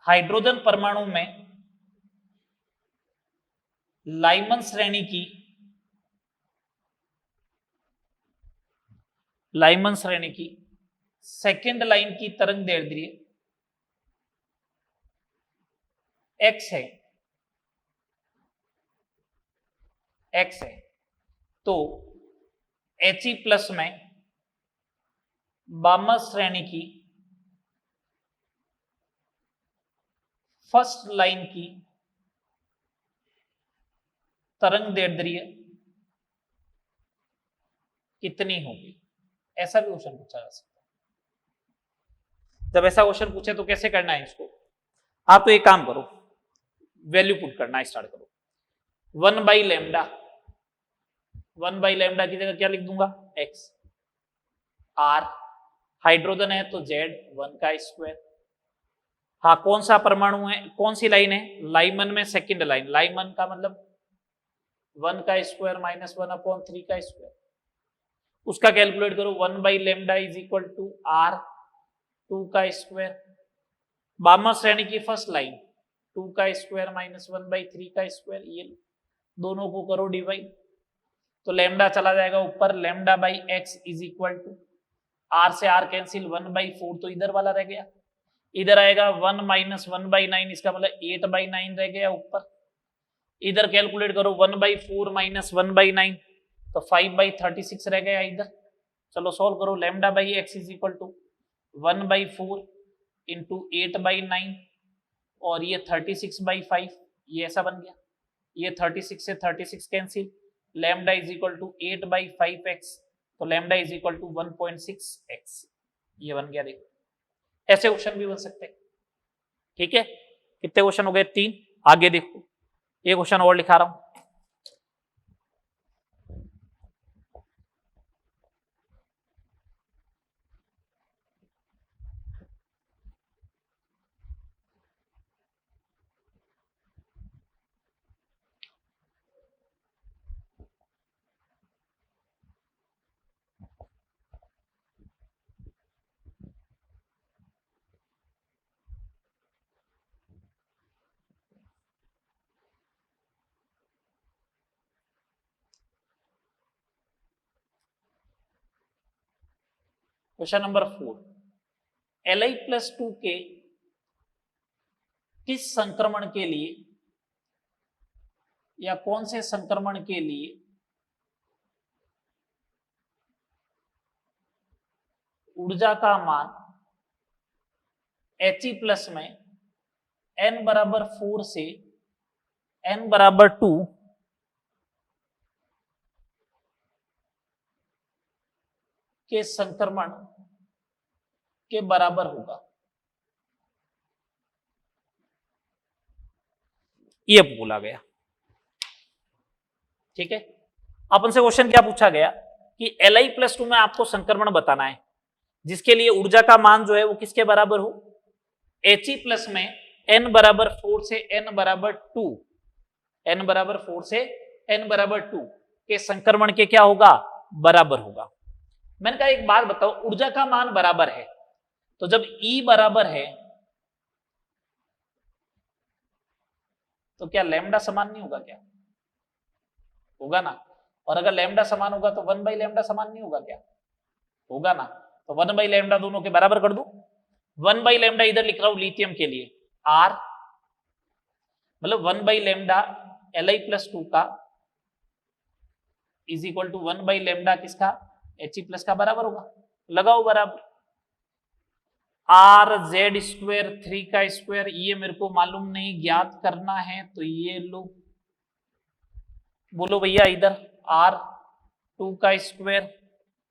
हाइड्रोजन परमाणु में लाइमन श्रेणी की सेकेंड लाइन की तरंग दैर्ध्य x है, तो He प्लस में बामर श्रेणी की फर्स्ट लाइन की तरंग दैर्ध्य कितनी होगी, ऐसा भी क्वेश्चन पूछा जा सकता है। जब ऐसा क्वेश्चन पूछे तो कैसे करना है इसको, आप तो एक काम करो, वैल्यू पुट करना स्टार्ट करो। 1/λ, 1/λ की जगह क्या लिख दूंगा, x। r हाइड्रोजन है तो z 1 का स्क्वायर। हाँ, कौन सा परमाणु है, कौन सी लाइन है, लाइमन में सेकंड लाइन, लाइमन का मतलब 1 का स्क्वायर माइनस 1/3 का स्क्वायर, उसका कैलकुलेट करो। 1/λ इज इक्वल टू r 2 का स्क्वायर। बामा श्रेणी की फर्स्ट लाइन 2 का स्क्वायर माइनस 1/3 का स्क्वायर, ये दोनों को करो डिवाइड, तो लैम्डा चला जाएगा ऊपर, lambda by x is equal to r से r कैंसिल 1/4, तो इधर वाला रह गया, इधर आएगा 1 माइनस 1/9, इसका मतलब 8/9 रह गया ऊपर। इधर कैलकुलेट करो 1/4 माइनस 1/9, तो 5/36 रह गया इधर। चलो सॉल्व करो, lambda by x is equal to 1/4 into 8/9 और ये 36/5, ये ऐसा बन गया। ये 36 से 36 cancel, lambda is equal to 8/5x, तो lambda is equal to 1.6x, ये बन गया। देखो ऐसे क्वेश्चन भी बन सकते हैं, ठीक है। कितने क्वेश्चन हो गए, 3। आगे देखो, ये क्वेश्चन और लिखा रहा हूं। क्वेश्चन नंबर 4, Li+2 के किस संक्रमण के लिए या कौन से संक्रमण के लिए ऊर्जा का मान He+ में n बराबर 4 से n बराबर 2 के संक्रमण के बराबर होगा, ये बोला गया, ठीक है। अपन से क्वेश्चन क्या पूछा गया कि Li+2 में आपको संक्रमण बताना है जिसके लिए ऊर्जा का मान जो है वो किसके बराबर हो, He+ में n बराबर 4 से n बराबर 2, n बराबर 4 से n बराबर 2 के संक्रमण के क्या होगा, बराबर होगा। मैंने कहा एक बात बताओ, ऊर्जा का मान बराबर है तो जब E बराबर है तो क्या लैम्डा समान नहीं होगा, क्या होगा ना। और अगर लैम्डा समान होगा तो 1/λ समान नहीं होगा, क्या होगा ना। तो 1/λ दोनों के बराबर कर दो। 1/λ इधर लिख रहा हूं लिथियम के लिए R, मतलब 1/λ Li+2 का इज इक्वल टू 1/λ किसका, He+ का बराबर होगा। लगाओ बराबर, R(z²) 3 का स्क्वायर, ये मेरे को मालूम नहीं, ज्ञात करना है तो ये लो, बोलो भैया इधर R2 का स्क्वायर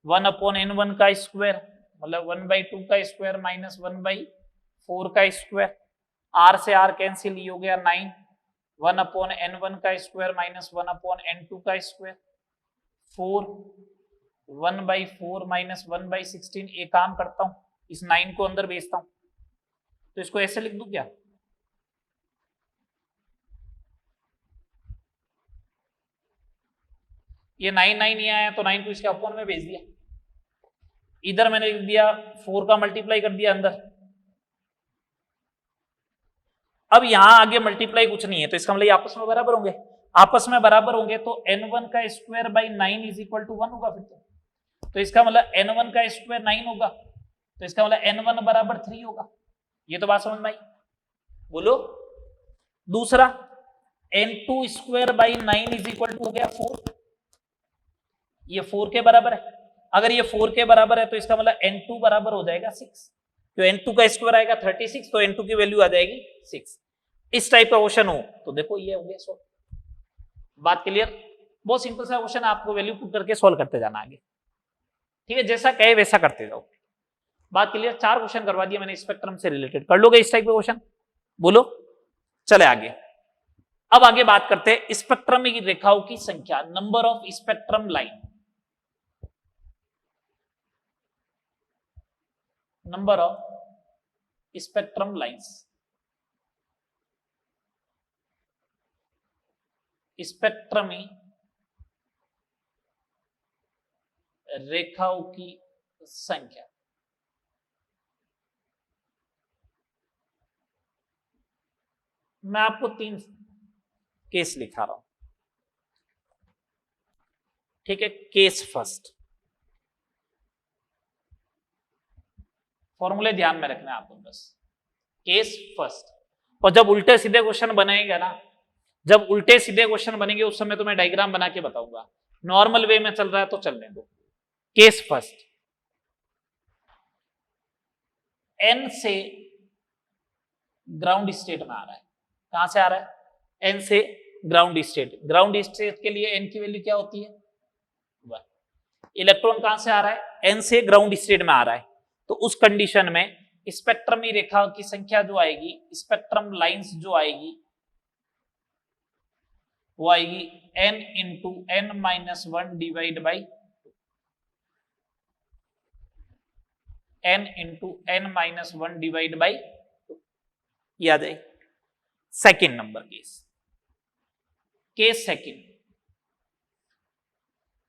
1/n1 का स्क्वायर, मतलब 1/2 का स्क्वायर माइनस 1/4 का स्क्वायर, R से R कैंसिल, ये हो गया 9, 1/n1 का स्क्वायर माइनस 1/n2 का स्क्वायर, 4, 1/4 माइनस 1/16। एक काम करता हूं, इस 9 को अंदर भेजता हूं, तो इसको ऐसे लिख दूं क्या, ये 9 9 नहीं आया तो 9 को इसके अपॉन में भेज दिया, इधर मैंने लिख दिया 4 का मल्टीप्लाई कर दिया अंदर। अब यहां आगे मल्टीप्लाई कुछ नहीं है तो इसका मतलब आपस में बराबर होंगे, आपस में बराबर होंगे तो n1 का square by 9 is equal to 1 होगा। फिर तो इसका मतलब n1 का स्क्वायर 9 होगा, तो इसका मतलब n1 बराबर 3 होगा। ये तो बात समझ में आई, बोलो। दूसरा n2 square by 9 is equal to हो गया 4, ये 4 के बराबर है। अगर ये 4 के बराबर है तो इसका मतलब n2 बराबर हो जाएगा 6, तो n2 का स्क्वायर आएगा 36, तो n2 की वैल्यू आ जाएगी 6। इस टाइप का क्वेश्चन हो तो देखो ये हो गया सॉल्व। बात क्लियर? बहुत सिंपल सा क्वेश्चन, आपको वैल्यू पुट करके सॉल्व करते जाना आगे। ठीक है, जैसा कहे वैसा करते जाओ। बात क्लियर? 4 क्वेश्चन करवा दिया मैंने स्पेक्ट्रम से रिलेटेड, कर लोगे इस टाइप का क्वेश्चन? बोलो, चले आगे। अब आगे बात करते हैं स्पेक्ट्रम की रेखाओं की संख्या, number of spectrum line. Number of spectrum lines, स्पेक्ट्रमी रेखाओं की संख्या। मैं आपको 3 केस लिखा रहा हूं, ठीक है? केस फर्स्ट, फॉर्मूले ध्यान में रखना है आपको बस। केस फर्स्ट, और जब उल्टे सीधे क्वेश्चन बनेगा ना, जब उल्टे सीधे क्वेश्चन बनेंगे उस समय तो मैं डायग्राम बना के बताऊंगा। नॉर्मल वे में चल रहा है तो चलने दो। केस फर्स्ट, एन से ग्राउंड स्टेट में आ रहा है। कहां से आ रहा है? एन से ग्राउंड स्टेट। ग्राउंड स्टेट के लिए एन की वैल्यू क्या होती है? 1। इलेक्ट्रॉन कहां से आ रहा है? एन से ग्राउंड स्टेट में आ रहा है। तो उस कंडीशन में स्पेक्ट्रमी रेखा की संख्या जो आएगी, स्पेक्ट्रम लाइंस जो आएगी, वो आएगी n into n minus 1 divide by n into n minus 1 divide by, याद है? Second number case, case second,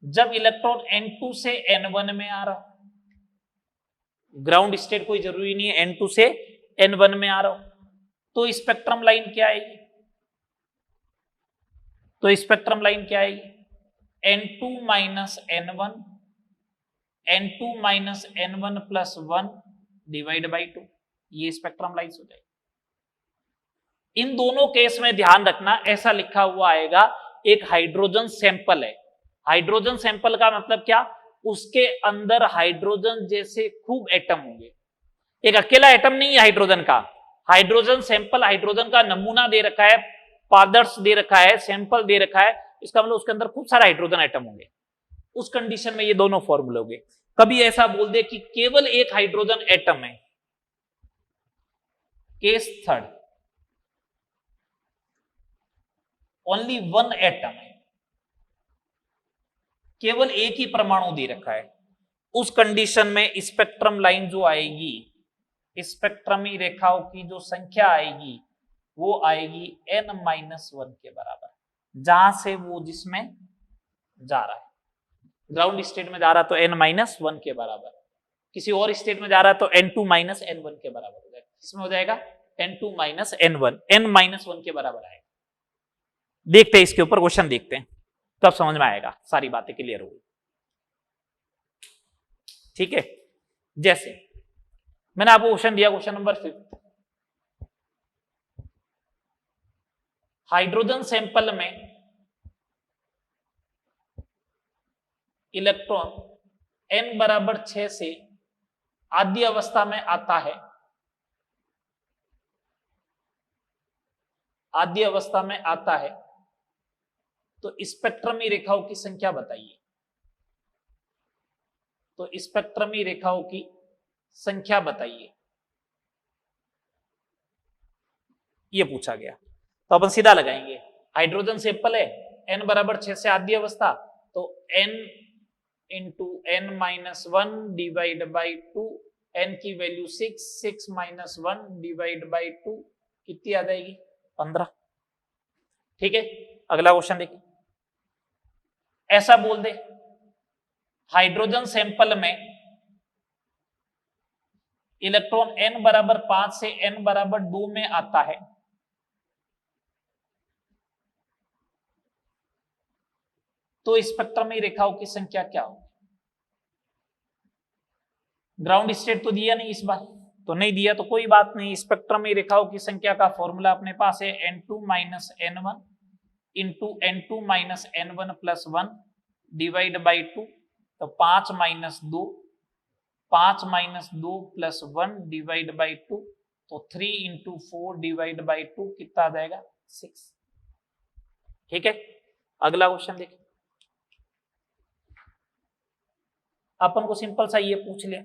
जब इलेक्ट्रॉन n2 से n1 में आ रहा, ग्राउंड स्टेट कोई जरूरी नहीं है, n2 से n1 में आ रहा हो, तो स्पेक्ट्रम लाइन क्या आएगी? तो स्पेक्ट्रम लाइन क्या आएगी? n2 minus n1, n2 minus n1 plus 1 divide by 2, ये स्पेक्ट्रम लाइन हो जाएगी। इन दोनों केस में ध्यान रखना, ऐसा लिखा हुआ आएगा, एक हाइड्रोजन सैंपल है। हाइड्रोजन सैंपल का मतलब क्या? उसके अंदर हाइड्रोजन जैसे खूब एटम होंगे। एक अकेला एटम नहीं है हाइड्रोजन का, हाइड्रोजन सैंपल, हाइड्रोजन का नमूना दे रखा है, पादर्श दे रखा है, सैंपल दे रखा है, इसका मतलब उसके अंदर खूब सारा हाइड्रोजन एटम होंगे। उस कंडीशन में ये दोनों फॉर्मूले होंगे। कभी ऐसा बोल दे कि केवल एक हाइड्रोजन एटम है, केस थर्ड, ओनली 1 एटम है, केवल एक ही परमाणु दे रखा है, उस कंडीशन में स्पेक्ट्रम लाइन जो आएगी, स्पेक्ट्रमी रेखाओं की जो संख्या आएगी, वो आएगी n माइनस 1 के बराबर, जहां से वो जिसमें जा रहा है। ग्राउंड स्टेट में जा रहा तो n माइनस 1 के बराबर, किसी और स्टेट में जा रहा तो n2 माइनस n1 के बराबर हो जाएगा। इसमें हो जाएगा n2 minus n1, n minus 1 के बराबर आएगा। देखते हैं इसके ऊपर क्वेश्चन, देखते हैं तब समझ में आएगा, सारी बातें क्लियर होगी। ठीक है, जैसे मैंने आपको क्वेश्चन दिया, क्वेश्चन नंबर 5, हाइड्रोजन सैंपल में इलेक्ट्रॉन n बराबर 6 से आद्य अवस्था में आता है, आद्य अवस्था में आता है, तो स्पेक्ट्रमी रेखाओं की संख्या बताइए। तो स्पेक्ट्रमी रेखाओं की संख्या बताइए, ये पूछा गया। तो अपन सीधा लगाएंगे, हाइड्रोजन सैंपल है, n बराबर 6 से आद्य अवस्था, तो n into n minus 1 divide by 2, n की वैल्यू 6, 6 माइनस 1 डिवाइड बाई 2 कितनी आ जाएगी? 15। ठीक है, अगला क्वेश्चन देखिए, ऐसा बोल दे, हाइड्रोजन सैंपल में इलेक्ट्रॉन n बराबर 5 से n बराबर 2 में आता है, तो स्पेक्ट्रमी रेखाओं की संख्या क्या होगी? ग्राउंड स्टेट तो दिया नहीं इस बार, तो नहीं दिया तो कोई बात नहीं, स्पेक्ट्रमी रेखाओं की संख्या का फॉर्मूला अपने पास है n2 minus n1 into n2 minus n1 plus 1 divide by 2, तो 5 minus 2, 5 minus 2 plus 1 divide by 2, तो 3 इंटू 4 डिवाइड बाई 2 कितना आ जाएगा 6। ठीक है, अगला क्वेश्चन देखिए। अपन को सिंपल सा ये पूछ लिया,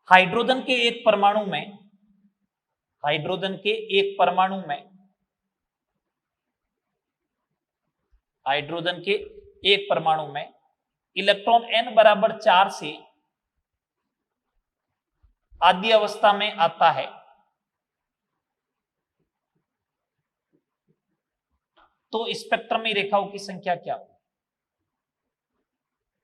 हाइड्रोजन के एक परमाणु में, हाइड्रोजन के एक परमाणु में, हाइड्रोजन के एक परमाणु में इलेक्ट्रॉन n बराबर 4 से आद्य अवस्था में आता है, तो स्पेक्ट्रमी रेखाओं की संख्या क्या होगी?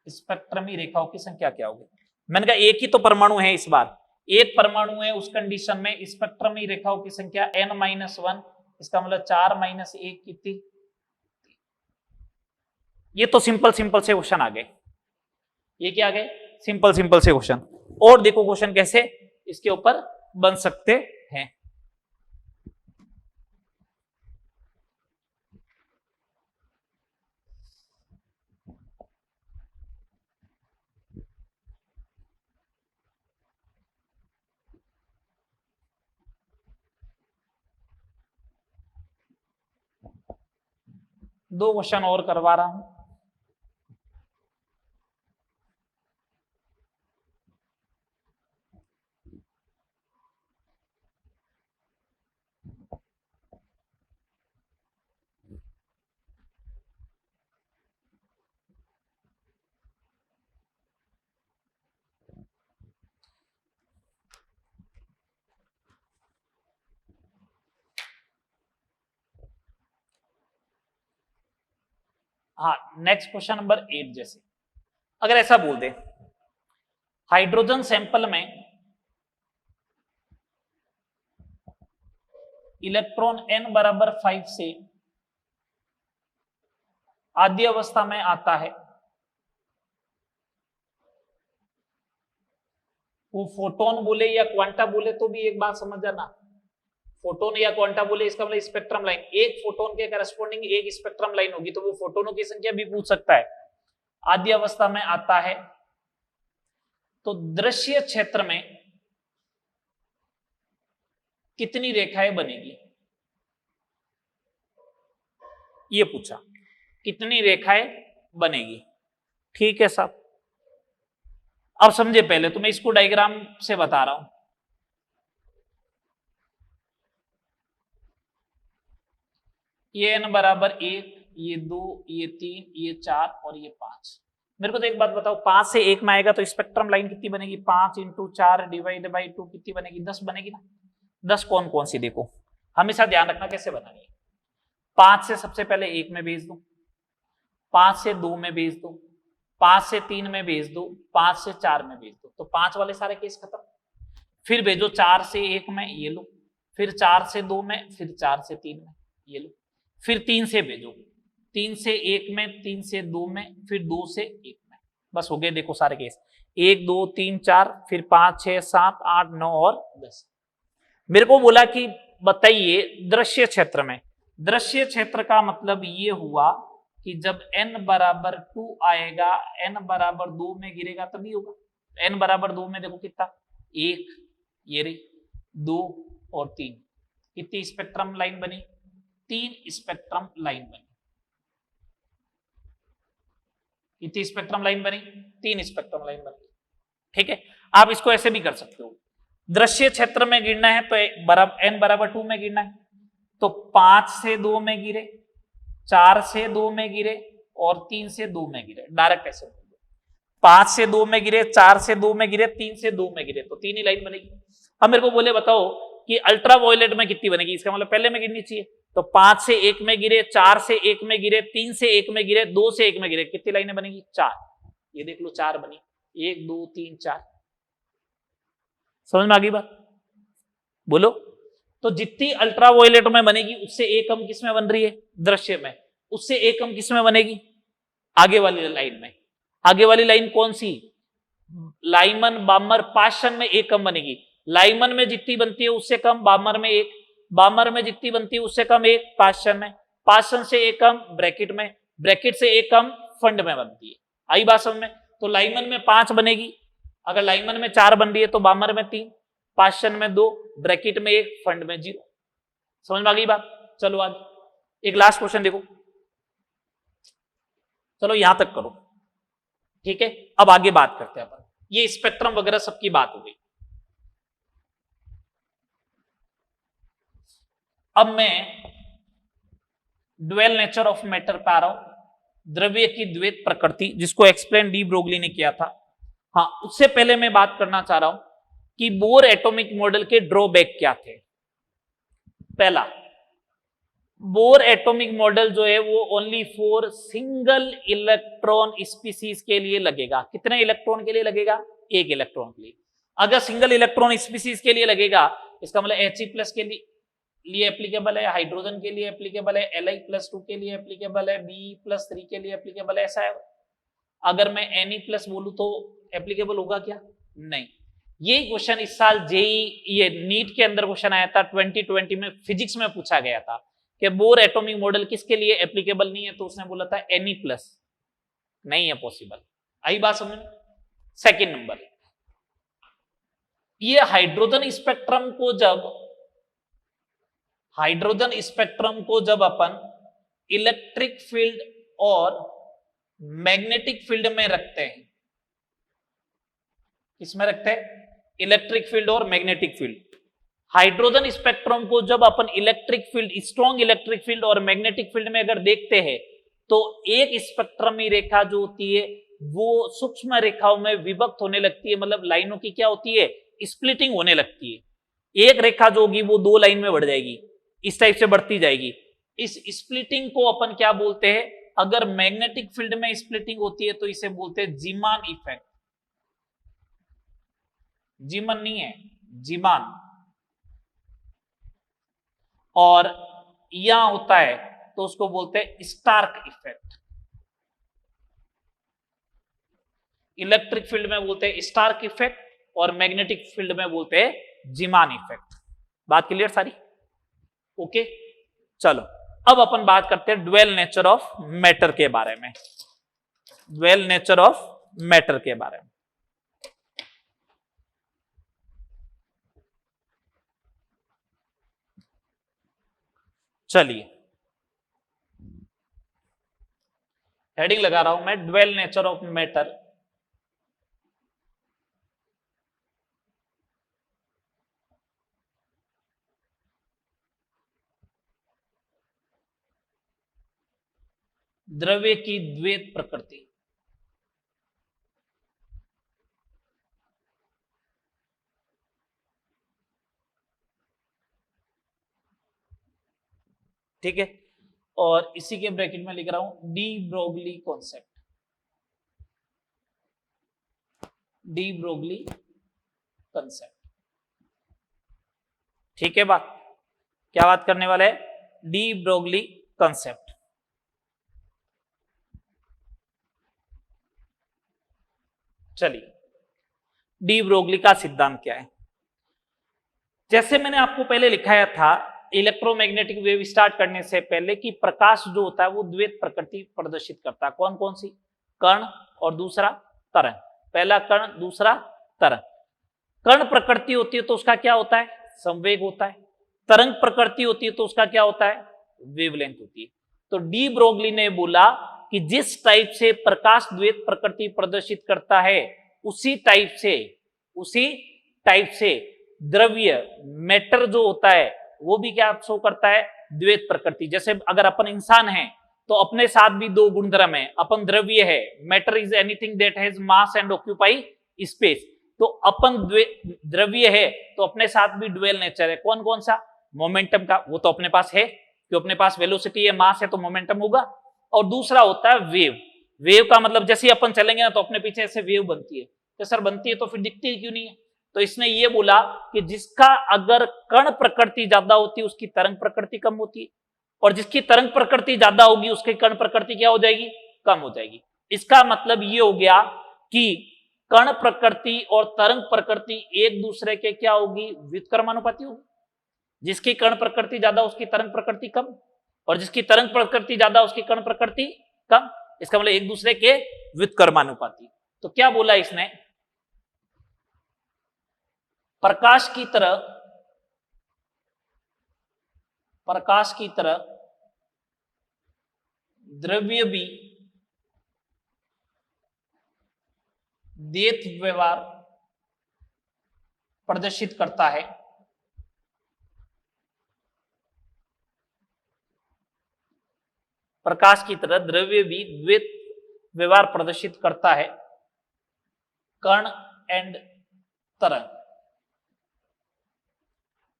स्पेक्ट्रमी रेखाओं की संख्या क्या होगी? मैंने कहा एक ही तो परमाणु है, इस बार एक परमाणु है, उस कंडीशन में स्पेक्ट्रमी रेखाओं की संख्या n-1, इसका मतलब 4 - 1 कितनी? ये तो सिंपल सिंपल से क्वेश्चन आ गए। ये क्या आ गए? सिंपल सिंपल से क्वेश्चन। और देखो क्वेश्चन कैसे इसके ऊपर बन सकते हैं। दो क्वेश्चन और करवा रहा हूं। हाँ, नेक्स्ट क्वेश्चन नंबर 8 जैसे अगर ऐसा बोल दे, हाइड्रोजन सैंपल में इलेक्ट्रॉन n बराबर 5 से आद्य अवस्था में आता है, वो फोटोन बोले या क्वांटा बोले तो भी एक बात समझ जाना, फोटोन या क्वांटा बोले इसका मतलब स्पेक्ट्रम लाइन, एक फोटोन के करस्पॉन्डिंग एक स्पेक्ट्रम लाइन होगी, तो वो फोटोनों की संख्या भी पूछ सकता है। आद्य अवस्था में आता है तो दृश्य क्षेत्र में कितनी रेखाएं बनेगी, ये पूछा, कितनी रेखाएं बनेगी। ठीक है साहब, अब समझे, पहले तो मैं इसको डायग्राम से बता रहा हूं। ये n बराबर 1, ये 2, ये 3, ये 4 और ये 5। मेरे को तो एक बात बताओ, 5 से 1 में आएगा तो स्पेक्ट्रम लाइन कितनी बनेगी? 5 × 4 डिवाइड बाई 2 कितनी बनेगी? 10 बनेगी ना। 10 कौन कौन सी? देखो हमेशा ध्यान रखना कैसे बनानी है। 5 से सबसे पहले 1 में भेज दो, 5 से 2 में भेज दो, 5 से 3 में भेज दो, 5 से 4 में भेज दो, तो 5 वाले सारे केस खत्म। फिर भेजो 4 से 1 में, ये लो, फिर 4 से 2 में, फिर 4 से 3 में, ये लो, फिर 3 से भेजो, 3 से 1 में, 3 से 2 में, फिर 2 से 1 में। बस हो गए देखो सारे केस, 1 2 3 4, फिर 5 6 7 8 9 और 10। मेरे को बोला कि बताइए दृश्य क्षेत्र में, दृश्य क्षेत्र का मतलब ये हुआ कि जब n बराबर 2 आएगा, n बराबर 2 में गिरेगा तभी होगा। n बराबर 2 में देखो कितना, 1, ये रही, 2 और 3, कितनी स्पेक्ट्रम लाइन बनी? 3 स्पेक्ट्रम लाइन बनी। कितनी स्पेक्ट्रम लाइन बनी? 3 स्पेक्ट्रम लाइन बनी। ठीक है, आप इसको ऐसे भी कर सकते हो, दृश्य क्षेत्र में गिरना है तो n बराबर 2 में गिरना है, तो 5 से 2 में गिरे, 4 से 2 में गिरे और 3 से 2 में गिरे। डायरेक्ट ऐसे 5 से 2 में गिरे, 4 से 2 में गिरे, 3 से 2 में गिरे, तो 3 ही लाइन बनेगी। अब मेरे को बोले बताओ कि अल्ट्रा वायलेट में कितनी बनेगी, इसका मतलब पहले में गिरनी चाहिए, तो 5 से 1 में गिरे, 4 से 1 में गिरे, 3 से 1 में गिरे, 2 से 1 में गिरे, कितनी लाइनें बनेगी? 4। ये देख लो 4 बनी, 1 2 3 4। समझ में आ गई बात? बोलो। तो जितनी अल्ट्रा वायलेट में बनेगी उससे एक कम किस में बन रही है? दृश्य में। उससे एक कम किस में बनेगी? आगे वाली लाइन में। आगे वाली लाइन कौन सी? लाइमन बामर पाशन में एक कम बनेगी। लाइमन में जितनी बनती है उससे कम बामर में एक, बामर में जितनी बनती है उससे कम एक पाशन में, पाशन से एक कम ब्रैकेट में, ब्रैकेट से एक कम फंड में बनती है। आई बात समझ में? तो लाइमन में 5 बनेगी, अगर लाइमन में 4 बन रही है तो बामर में 3, पार्शन में 2, ब्रैकेट में 1, फंड में 0। समझ में आ गई बात? चलो आगे एक लास्ट क्वेश्चन देखो, चलो यहां तक करो, ठीक है। अब आगे बात करते हैं अपन, ये स्पेक्ट्रम वगैरह सबकी बात हो गई। अब मैं ड्वेल नेचर ऑफ मैटर पे आ रहा हूं, द्रव्य की द्वैत प्रकृति, जिसको एक्सप्लेन डी ब्रोगली ने किया था। हाँ, उससे पहले मैं बात करना चाह रहा हूं कि बोर एटॉमिक मॉडल के ड्रॉबैक क्या थे। पहला, बोर एटॉमिक मॉडल जो है वो only for single electron species के लिए लगेगा। कितने इलेक्ट्रॉन के लिए लगेगा? एक इलेक्ट्रॉन के लिए। अगर सिंगल इलेक्ट्रॉन स्पीसीज के लिए लगेगा, इसका मतलब He+ के लिए एप्लीकेबल है, हाइड्रोजन के लिए एप्लीकेबल है, Li+2 के लिए एप्लीकेबल है, Be+3 के लिए एप्लीकेबल है, ऐसा है। अगर मैं Ne+ बोलूं तो एप्लीकेबल होगा क्या? नहीं। ये क्वेश्चन इस साल जेई ये नीट के अंदर क्वेश्चन आया था 2020 में, फिजिक्स में पूछा गया था कि बोर एटॉमिक मॉडल किसके लिए एप्लीकेबल नहीं है, तो उसने बोला था Ne+, नहीं है पॉसिबल। आई बात समझ में? सेकंड नंबर, ये हाइड्रोजन स्पेक्ट्रम को जब अपन इलेक्ट्रिक फील्ड और मैग्नेटिक फील्ड में रखते हैं, किसमें रखते हैं? इलेक्ट्रिक फील्ड और मैग्नेटिक फील्ड। हाइड्रोजन स्पेक्ट्रम को जब अपन electric field, strong electric field और मैग्नेटिक फील्ड में अगर देखते हैं, तो एक स्पेक्ट्रमी रेखा जो होती है वो सूक्ष्म रेखाओं में विभक्त होने लगती है, मतलब लाइनों की क्या होती है? स्प्लिटिंग होने लगती है। एक रेखा जो होगी वो 2 लाइन में बढ़ जाएगी, इस टाइप से बढ़ती जाएगी। इस स्प्लिटिंग को अपन क्या बोलते हैं? अगर मैग्नेटिक फील्ड में स्प्लिटिंग होती है तो इसे बोलते हैं जीमान इफेक्ट। जीमन नहीं है, जीमान। और यहां होता है तो उसको बोलते हैं स्टार्क इफेक्ट। इलेक्ट्रिक फील्ड में बोलते हैं स्टार्क इफेक्ट और मैग्नेटिक फील्ड में बोलते हैं जीमान इफेक्ट। बात क्लियर सारी? ओके, चलो अब अपन बात करते हैं ड्वेल नेचर ऑफ मैटर के बारे में। ड्वेल नेचर ऑफ मैटर के बारे में चलिए, हेडिंग लगा रहा हूं मैं, ड्वेल नेचर ऑफ मैटर। द्रव्य की द्वैत प्रकृति। ठीक है, और इसी के ब्रैकेट में लिख रहा हूं de Broglie concept. De Broglie concept, ठीक है। बात क्या बात करने वाला है? De Broglie concept. चलिए, डी ब्रोगली का सिद्धांत क्या है? जैसे मैंने आपको पहले लिखाया था इलेक्ट्रोमैग्नेटिक वेव स्टार्ट करने से पहले कि प्रकाश जो होता है वो द्वैत प्रकृति प्रदर्शित करता है। कौन कौन सी? कण और दूसरा तरंग। पहला कण, दूसरा तरंग। कण प्रकृति होती है तो उसका क्या होता है? संवेग होता है। तरंग प्रकृति होती है तो उसका क्या होता है? वेवलेंथ होती है। तो डी ब्रोगली ने बोला कि जिस टाइप से प्रकाश द्वैत प्रकृति प्रदर्शित करता है, उसी टाइप से द्रव्य मैटर जो होता है वो भी क्या शो करता है? द्वैत प्रकृति। जैसे अगर अपन इंसान हैं तो अपने साथ भी 2 गुणधर्म है, अपन द्रव्य है, matter is anything that has mass and occupy space. तो अपन द्रव्य है तो अपने साथ भी ड्वेल नेचर है। कौन कौन सा? मोमेंटम का, वो तो अपने पास है, क्योंकि अपने पास वेलोसिटी है, मास है, तो मोमेंटम होगा। और दूसरा होता है वेव। वेव का मतलब जैसे ही अपन चलेंगे ना तो अपने पीछे ऐसे वेव बनती है। तो सर बनती है तो फिर दिखती क्यों नहीं है? तो इसने ये बोला कि जिसका अगर कण प्रकृति ज्यादा होती है उसकी तरंग प्रकृति कम होती है, और जिसकी तरंग प्रकृति ज्यादा होगी उसकी कण प्रकृति क्या हो जाएगी? कम हो जाएगी। इसका मतलब ये हो गया कि कण प्रकृति और तरंग प्रकृति एक दूसरे के क्या होगी? व्युत्क्रमानुपाती होगी। जिसकी कण प्रकृति ज्यादा उसकी तरंग प्रकृति कम, और जिसकी तरंग प्रकृति ज्यादा उसकी कण प्रकृति कम। इसका मतलब एक दूसरे के व्युत्क्रमानुपाती। तो क्या बोला इसने? प्रकाश की तरह द्रव्य भी द्वैत व्यवहार प्रदर्शित करता है। प्रकाश की तरह द्रव्य भी द्वैत व्यवहार प्रदर्शित करता है। कण एंड तरंग।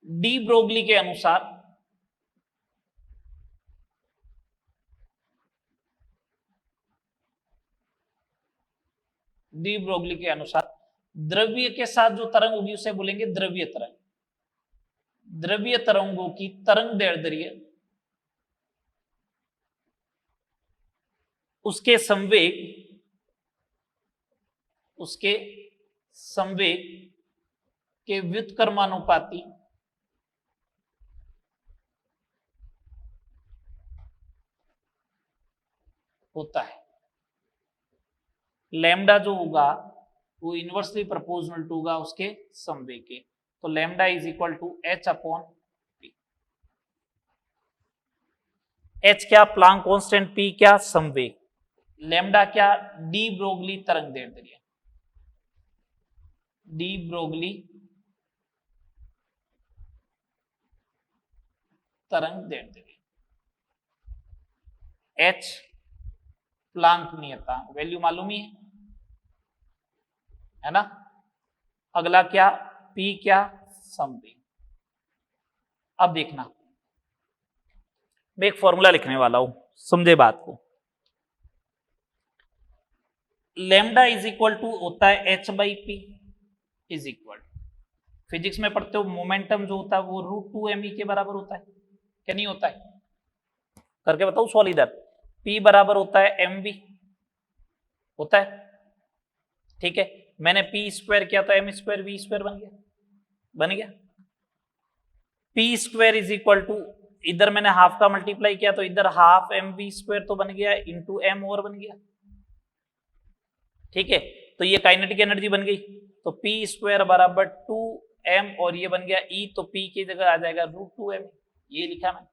डी ब्रोगली के अनुसार द्रव्य के साथ जो तरंग होगी उसे बोलेंगे द्रव्य तरंग। द्रव्य तरंगों की तरंग दैर्ध्य उसके संवेग के व्युत्क्रमानुपाती होता है। लैम्डा जो होगा वो इनवर्सली प्रोपोर्शनल टू होगा उसके संवेग के। तो lambda is equal to h upon p. H क्या प्लांक कांस्टेंट, पी क्या संवेग, लैम्डा क्या डी ब्रोगली तरंग दैर्ध्य। डी ब्रोगली तरंग दैर्ध्य। एच प्लांक नियतांक वैल्यू मालूम ही है ना। अगला क्या, पी क्या संवेग। अब देखना मैं एक फॉर्मूला लिखने वाला हूं, समझे बात को। लैम्डा इज इक्वल टू होता है H by P is equal, physics में पढ़ते हो मोमेंटम जो होता है वो √2 के बराबर होता है, क्या नहीं होता है? करके बताओ सॉल्व इधर। P बराबर होता है mv, होता है, ठीक है। मैंने P स्क्वायर किया तो m स्क्वायर v स्क्वायर बन गया। P square is equal to, इधर मैंने हाफ का मल्टीप्लाई किया तो इधर हाफ mv स्क्वायर तो बन गया इंटू m और बन गया, ठीक है। तो ये काइनेटिक एनर्जी बन गई। तो P स्क्वायर बराबर 2m और ये बन गया E, तो P की जगह आ जाएगा √2m, ये लिखा मैंने,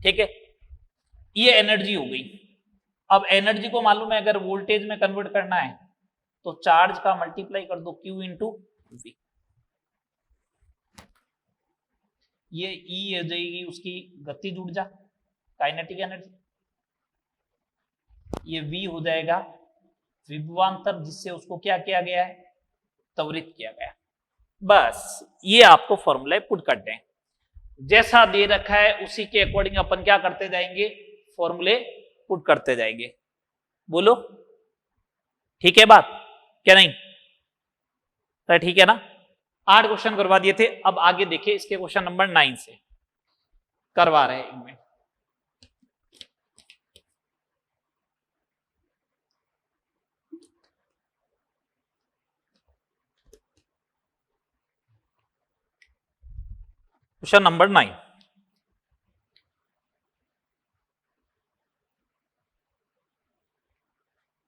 ठीक है। ये एनर्जी हो गई। अब एनर्जी को मालूम है अगर वोल्टेज में कन्वर्ट करना है तो चार्ज का मल्टीप्लाई कर दो Q इंटू V। ये E हो जाएगी उसकी गतिज ऊर्जा काइनेटिक एनर्जी, ये V हो जाएगा विभवांतर जिससे उसको क्या किया गया है, त्वरित किया गया। बस ये आपको फॉर्मूला पुट कर दें, जैसा दे रखा है उसी के अकॉर्डिंग अपन क्या करते जाएंगे, फॉर्मूले पुट करते जाएंगे। बोलो ठीक है बात, क्या नहीं? तो ठीक है ना। 8 क्वेश्चन करवा दिए थे, अब आगे देखिए इसके क्वेश्चन नंबर 9 से करवा रहे हैं इनमें। Question number 9,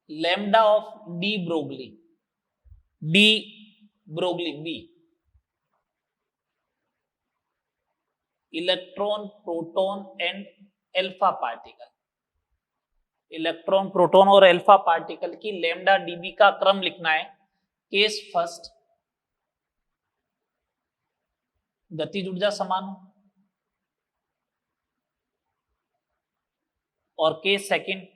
lambda of de Broglie be electron proton and alpha particle. Electron proton और एल्फा पार्टिकल की लैम्डा डीबी का क्रम लिखना है। केस फर्स्ट गतिज ऊर्जा समान हो, और केस सेकंड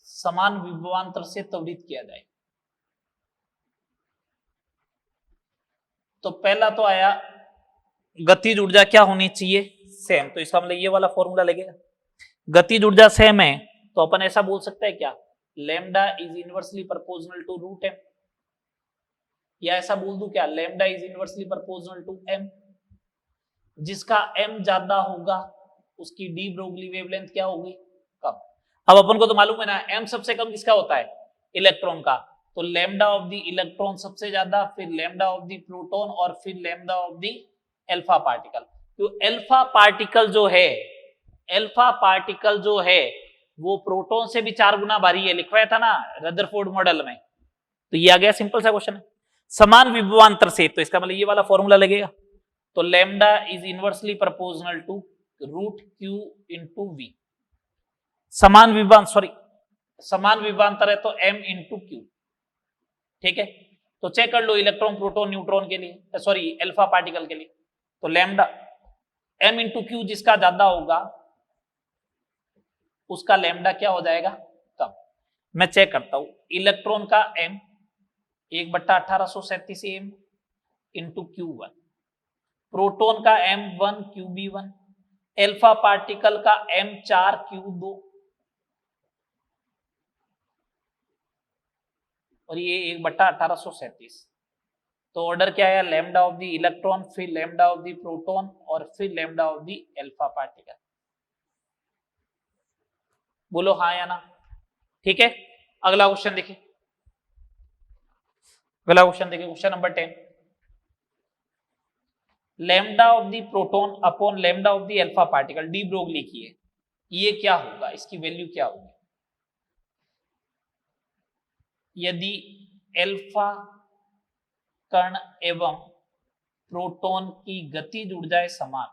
समान विभवांतर से त्वरित किया जाए। तो पहला तो आया गतिज ऊर्जा क्या होनी चाहिए, सेम, तो इसका मतलब ये वाला फॉर्मूला लगेगा। गतिज ऊर्जा सेम है तो अपन ऐसा बोल सकते हैं क्या, lambda is inversely proportional to √m, या ऐसा बोल दूं क्या, lambda is inversely proportional to m। जिसका m ज्यादा होगा उसकी डी ब्रोगली वेवलेंथ क्या होगी, कम। अब अपन को तो मालूम है ना m सबसे कम किसका होता है, इलेक्ट्रॉन का। तो लैम्डा ऑफ द इलेक्ट्रॉन सबसे ज्यादा, फिर लैम्डा ऑफ द प्रोटॉन और फिर lambda of the alpha particle. तो एल्फा पार्टिकल जो है वो प्रोटॉन से भी 4 गुना भारी है, लिखवाया था ना रदरफोर्ड मॉडल में। तो ये आ गया, सिंपल सा क्वेश्चन है। समान विभवांतर से, तो इसका मतलब ये वाला फॉर्मूला लगेगा। तो lambda is inversely proportional to root q into v. समान विभवांतर है तो m इंटू क्यू। ठीक है, तो चेक कर लो इलेक्ट्रॉन प्रोटॉन न्यूट्रॉन के लिए, सॉरी अल्फा पार्टिकल के लिए। तो लैम्डा m इंटू क्यू जिसका ज्यादा होगा उसका लैम्डा क्या हो जाएगा, कम। मैं चेक करता हूं, इलेक्ट्रॉन का m 1/1837 m into Q1, proton का m1 QB1, अल्फा पार्टिकल का m4 Q2 और ये 1/1837। तो ऑर्डर क्या है, लैम्डा ऑफ द इलेक्ट्रॉन, फिर लैम्डा ऑफ द प्रोटॉन और फिर lambda of the alpha particle. बोलो हाँ या ना। ठीक है, अगला क्वेश्चन देखिए, question number 10। Lambda of the proton upon lambda of the alpha particle de Broglie की है, ये क्या होगा, इसकी वैल्यू क्या होगी यदि अल्फा कण एवं प्रोटॉन की गतिज ऊर्जाएं समान।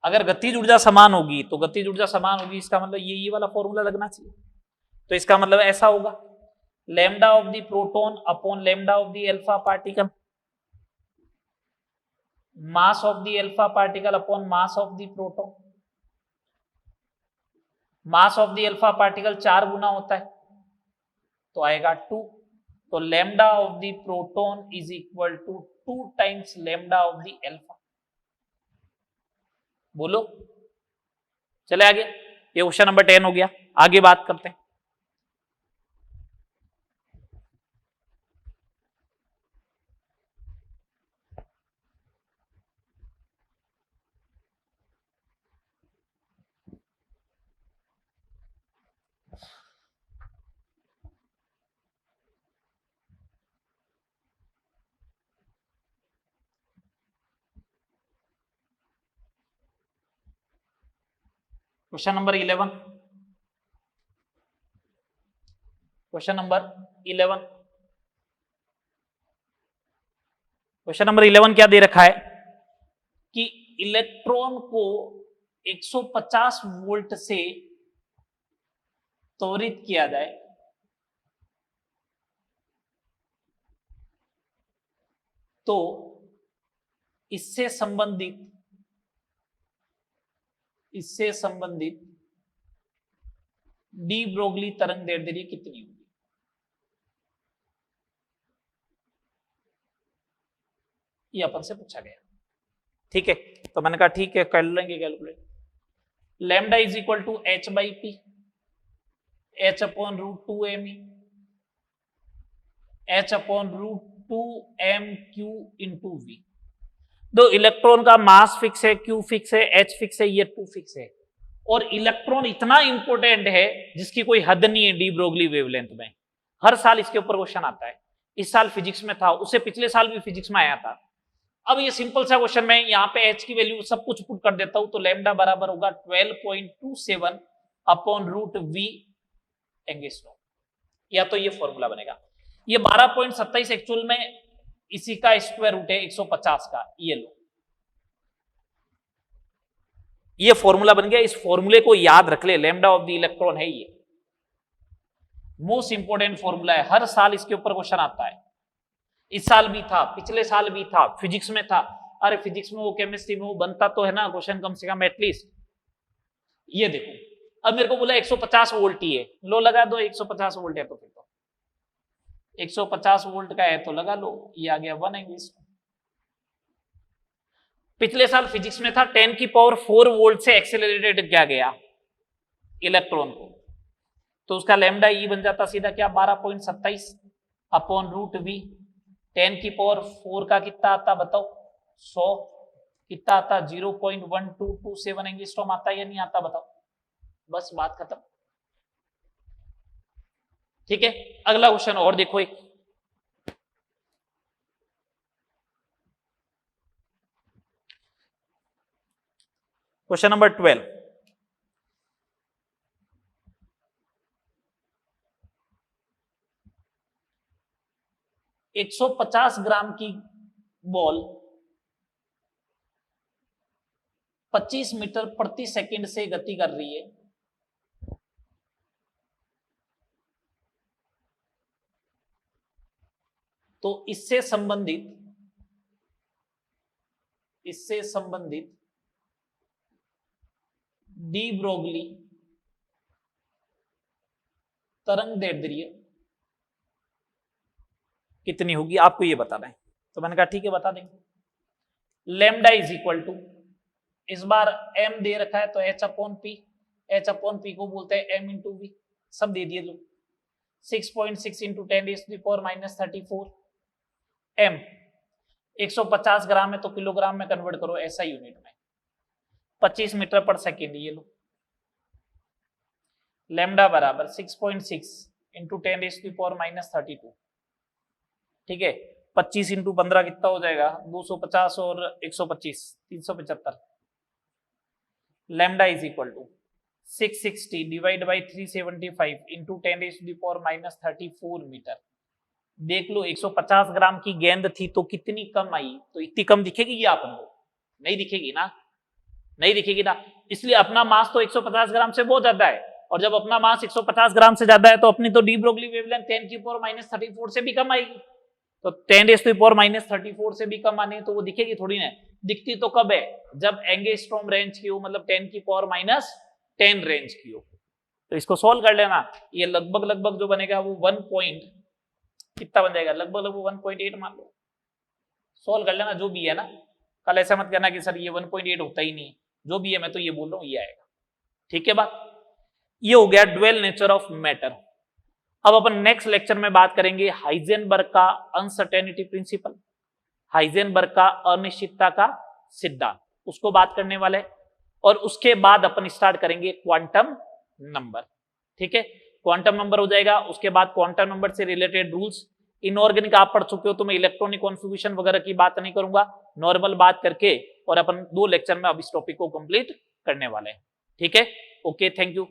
अगर गतिज ऊर्जा समान होगी तो गतिज ऊर्जा समान होगी, इसका मतलब ये वाला फॉर्मूला लगना चाहिए। तो इसका मतलब ऐसा होगा, lambda of the proton upon lambda of the alpha particle, mass of the alpha particle upon mass of the proton. Mass of the alpha particle 4 गुना होता है तो आएगा 2। तो lambda of the proton is equal to 2 times lambda of the alpha. बोलो, चले आगे, ये क्वेश्चन नंबर 10 हो गया। आगे बात करते हैं। Question number 11, question number 11, question number 11 क्या दे रखा है कि इलेक्ट्रॉन को 150 वोल्ट से त्वरित किया जाए तो इससे संबंधित डी ब्रोगली तरंग दैर्ध्य कितनी होगी। ये अपन से पूछा गया। ठीक है, तो मैंने कहा ठीक है कर लेंगे calculate. Lambda is equal to h by p, h upon root 2 m e, h upon root 2 m q into v. दो इलेक्ट्रॉन का मास फिक्स है, क्यू फिक्स है, h फिक्स है, ये 2 फिक्स है। और इलेक्ट्रॉन इतना इंपॉर्टेंट है जिसकी कोई हद नहीं है डी ब्रोगली वेवलेंथ में। हर साल इसके ऊपर क्वेश्चन आता है, इस साल फिजिक्स में था, उससे पिछले साल भी फिजिक्स में आया था। अब ये सिंपल सा क्वेश्चन में यहाँ पे h की वैल्यू सब कुछ पुट कर देता हूं तो लैम्डा बराबर होगा 12.27 अपॉन रूट वी एंगस्ट्रॉम, या तो ये फॉर्मूला बनेगा। ये 12.27 एक्चुअल में इसी का स्क्वायर रूट है 150 का, ये लो, ये फॉर्मूला बन गया। इस फॉर्मूले को याद रख ले, लैम्डा ऑफ द इलेक्ट्रॉन है ये, मोस्ट इंपोर्टेंट फॉर्मूला है, हर साल इसके ऊपर क्वेश्चन आता है। इस साल भी था, पिछले साल भी था, फिजिक्स में था। अरे फिजिक्स में वो, केमिस्ट्री में वो बनता तो है ना क्वेश्चन कम से कम एटलीस्ट। ये देखो, अब मेरे को बोला 150 वोल्ट ही है, लो लगा दो, 150 वोल्ट है तो फिर तो 150 वोल्ट का है तो लगा लो, ये आ गया 1 एंगस्ट्रॉम। पिछले साल फिजिक्स में था 10 की पावर 4 वोल्ट से एक्सेलरेटेड किया गया इलेक्ट्रॉन को, तो उसका लैम्डा ई बन जाता सीधा क्या 12.27 अपॉन रूट वी। 10 की पावर 4 का कितना आता बताओ, 100, कितना आता 0.1227 एंगस्ट्रॉम आता है या नहीं आता बताओ, बस बात खत्म। ठीक है, अगला क्वेश्चन और देखो एक, क्वेश्चन नंबर 12। 150 ग्राम की बॉल 25 मीटर प्रति सेकंड से गति कर रही है, तो इससे संबंधित डी ब्रोगली तरंग दैर्ध्य कितनी होगी आपको ये बताना है। तो मैंने कहा ठीक है बता देंगे। लैम्डा इज इक्वल टू, इस बार m दे रखा है तो h अपॉन पी को बोलते हैं m इंटू वी, सब दे दिए जो 6.6 इंटू 10⁻⁻34 m 150 ग्राम है तो किलोग्राम में कन्वर्ट करो ऐसा यूनिट में, 25 मीटर पर सेकेंड ये लो। लैम्डा बराबर 6.6 इंटू 10⁻32, ठीक है। 25 इंटू 15 कितना हो जाएगा 250 और 125 375। Lambda is equal to 660 divide by 375 into 10⁻34 metre. देख लो 150 ग्राम की गेंद थी तो कितनी कम आई, तो इतनी कम दिखेगी ये अपन को, नहीं दिखेगी ना, नहीं दिखेगी ना। इसलिए अपना मास तो 150 ग्राम से बहुत ज्यादा है, और जब अपना मास 150 ग्राम से ज्यादा है तो अपनी तो डी ब्रोगली वेवलेंथ 10⁻⁻34 से भी कम आएगी। तो 10⁻⁻34 से भी कम आने तो वो दिखेगी थोड़ी ना, दिखती तो कब है जब एंगस्ट्रॉम रेंज की हो, मतलब 10⁻10 रेंज की हो। तो इसको सोल्व कर लेना, ये लगभग जो बनेगा वो 1 पॉइंट कितना बन जाएगा, लगभग 1.8 मान लो। सोल्व कर लेना जो भी है ना, कल ऐसा मत करना कि सर ये 1.8 होता ही नहीं, जो भी है मैं तो ये बोल रहा हूँ ये आएगा, ठीक है बात। ये हो गया ड्वेल नेचर ऑफ मैटर। अब अपन नेक्स्ट लेक्चर में बात करेंगे हाइजेनबर्ग का अनसर्टेनिटी प्रिंसिपल, हाइजेनबर्ग का अनिश्चितता का सिद्धांत, उसको बात करने वाले, और उसके बाद अपन स्टार्ट करेंगे क्वांटम नंबर, ठीक है। क्वांटम नंबर हो जाएगा, उसके बाद क्वांटम नंबर से रिलेटेड रूल्स। इनऑर्गेनिक आप पढ़ चुके हो तो मैं इलेक्ट्रॉनिक कॉन्फ़िगरेशन वगैरह की बात नहीं करूंगा, नॉर्मल बात करके, और अपन 2 लेक्चर में अब इस टॉपिक को कंप्लीट करने वाले हैं, ठीक है। Okay, thank you.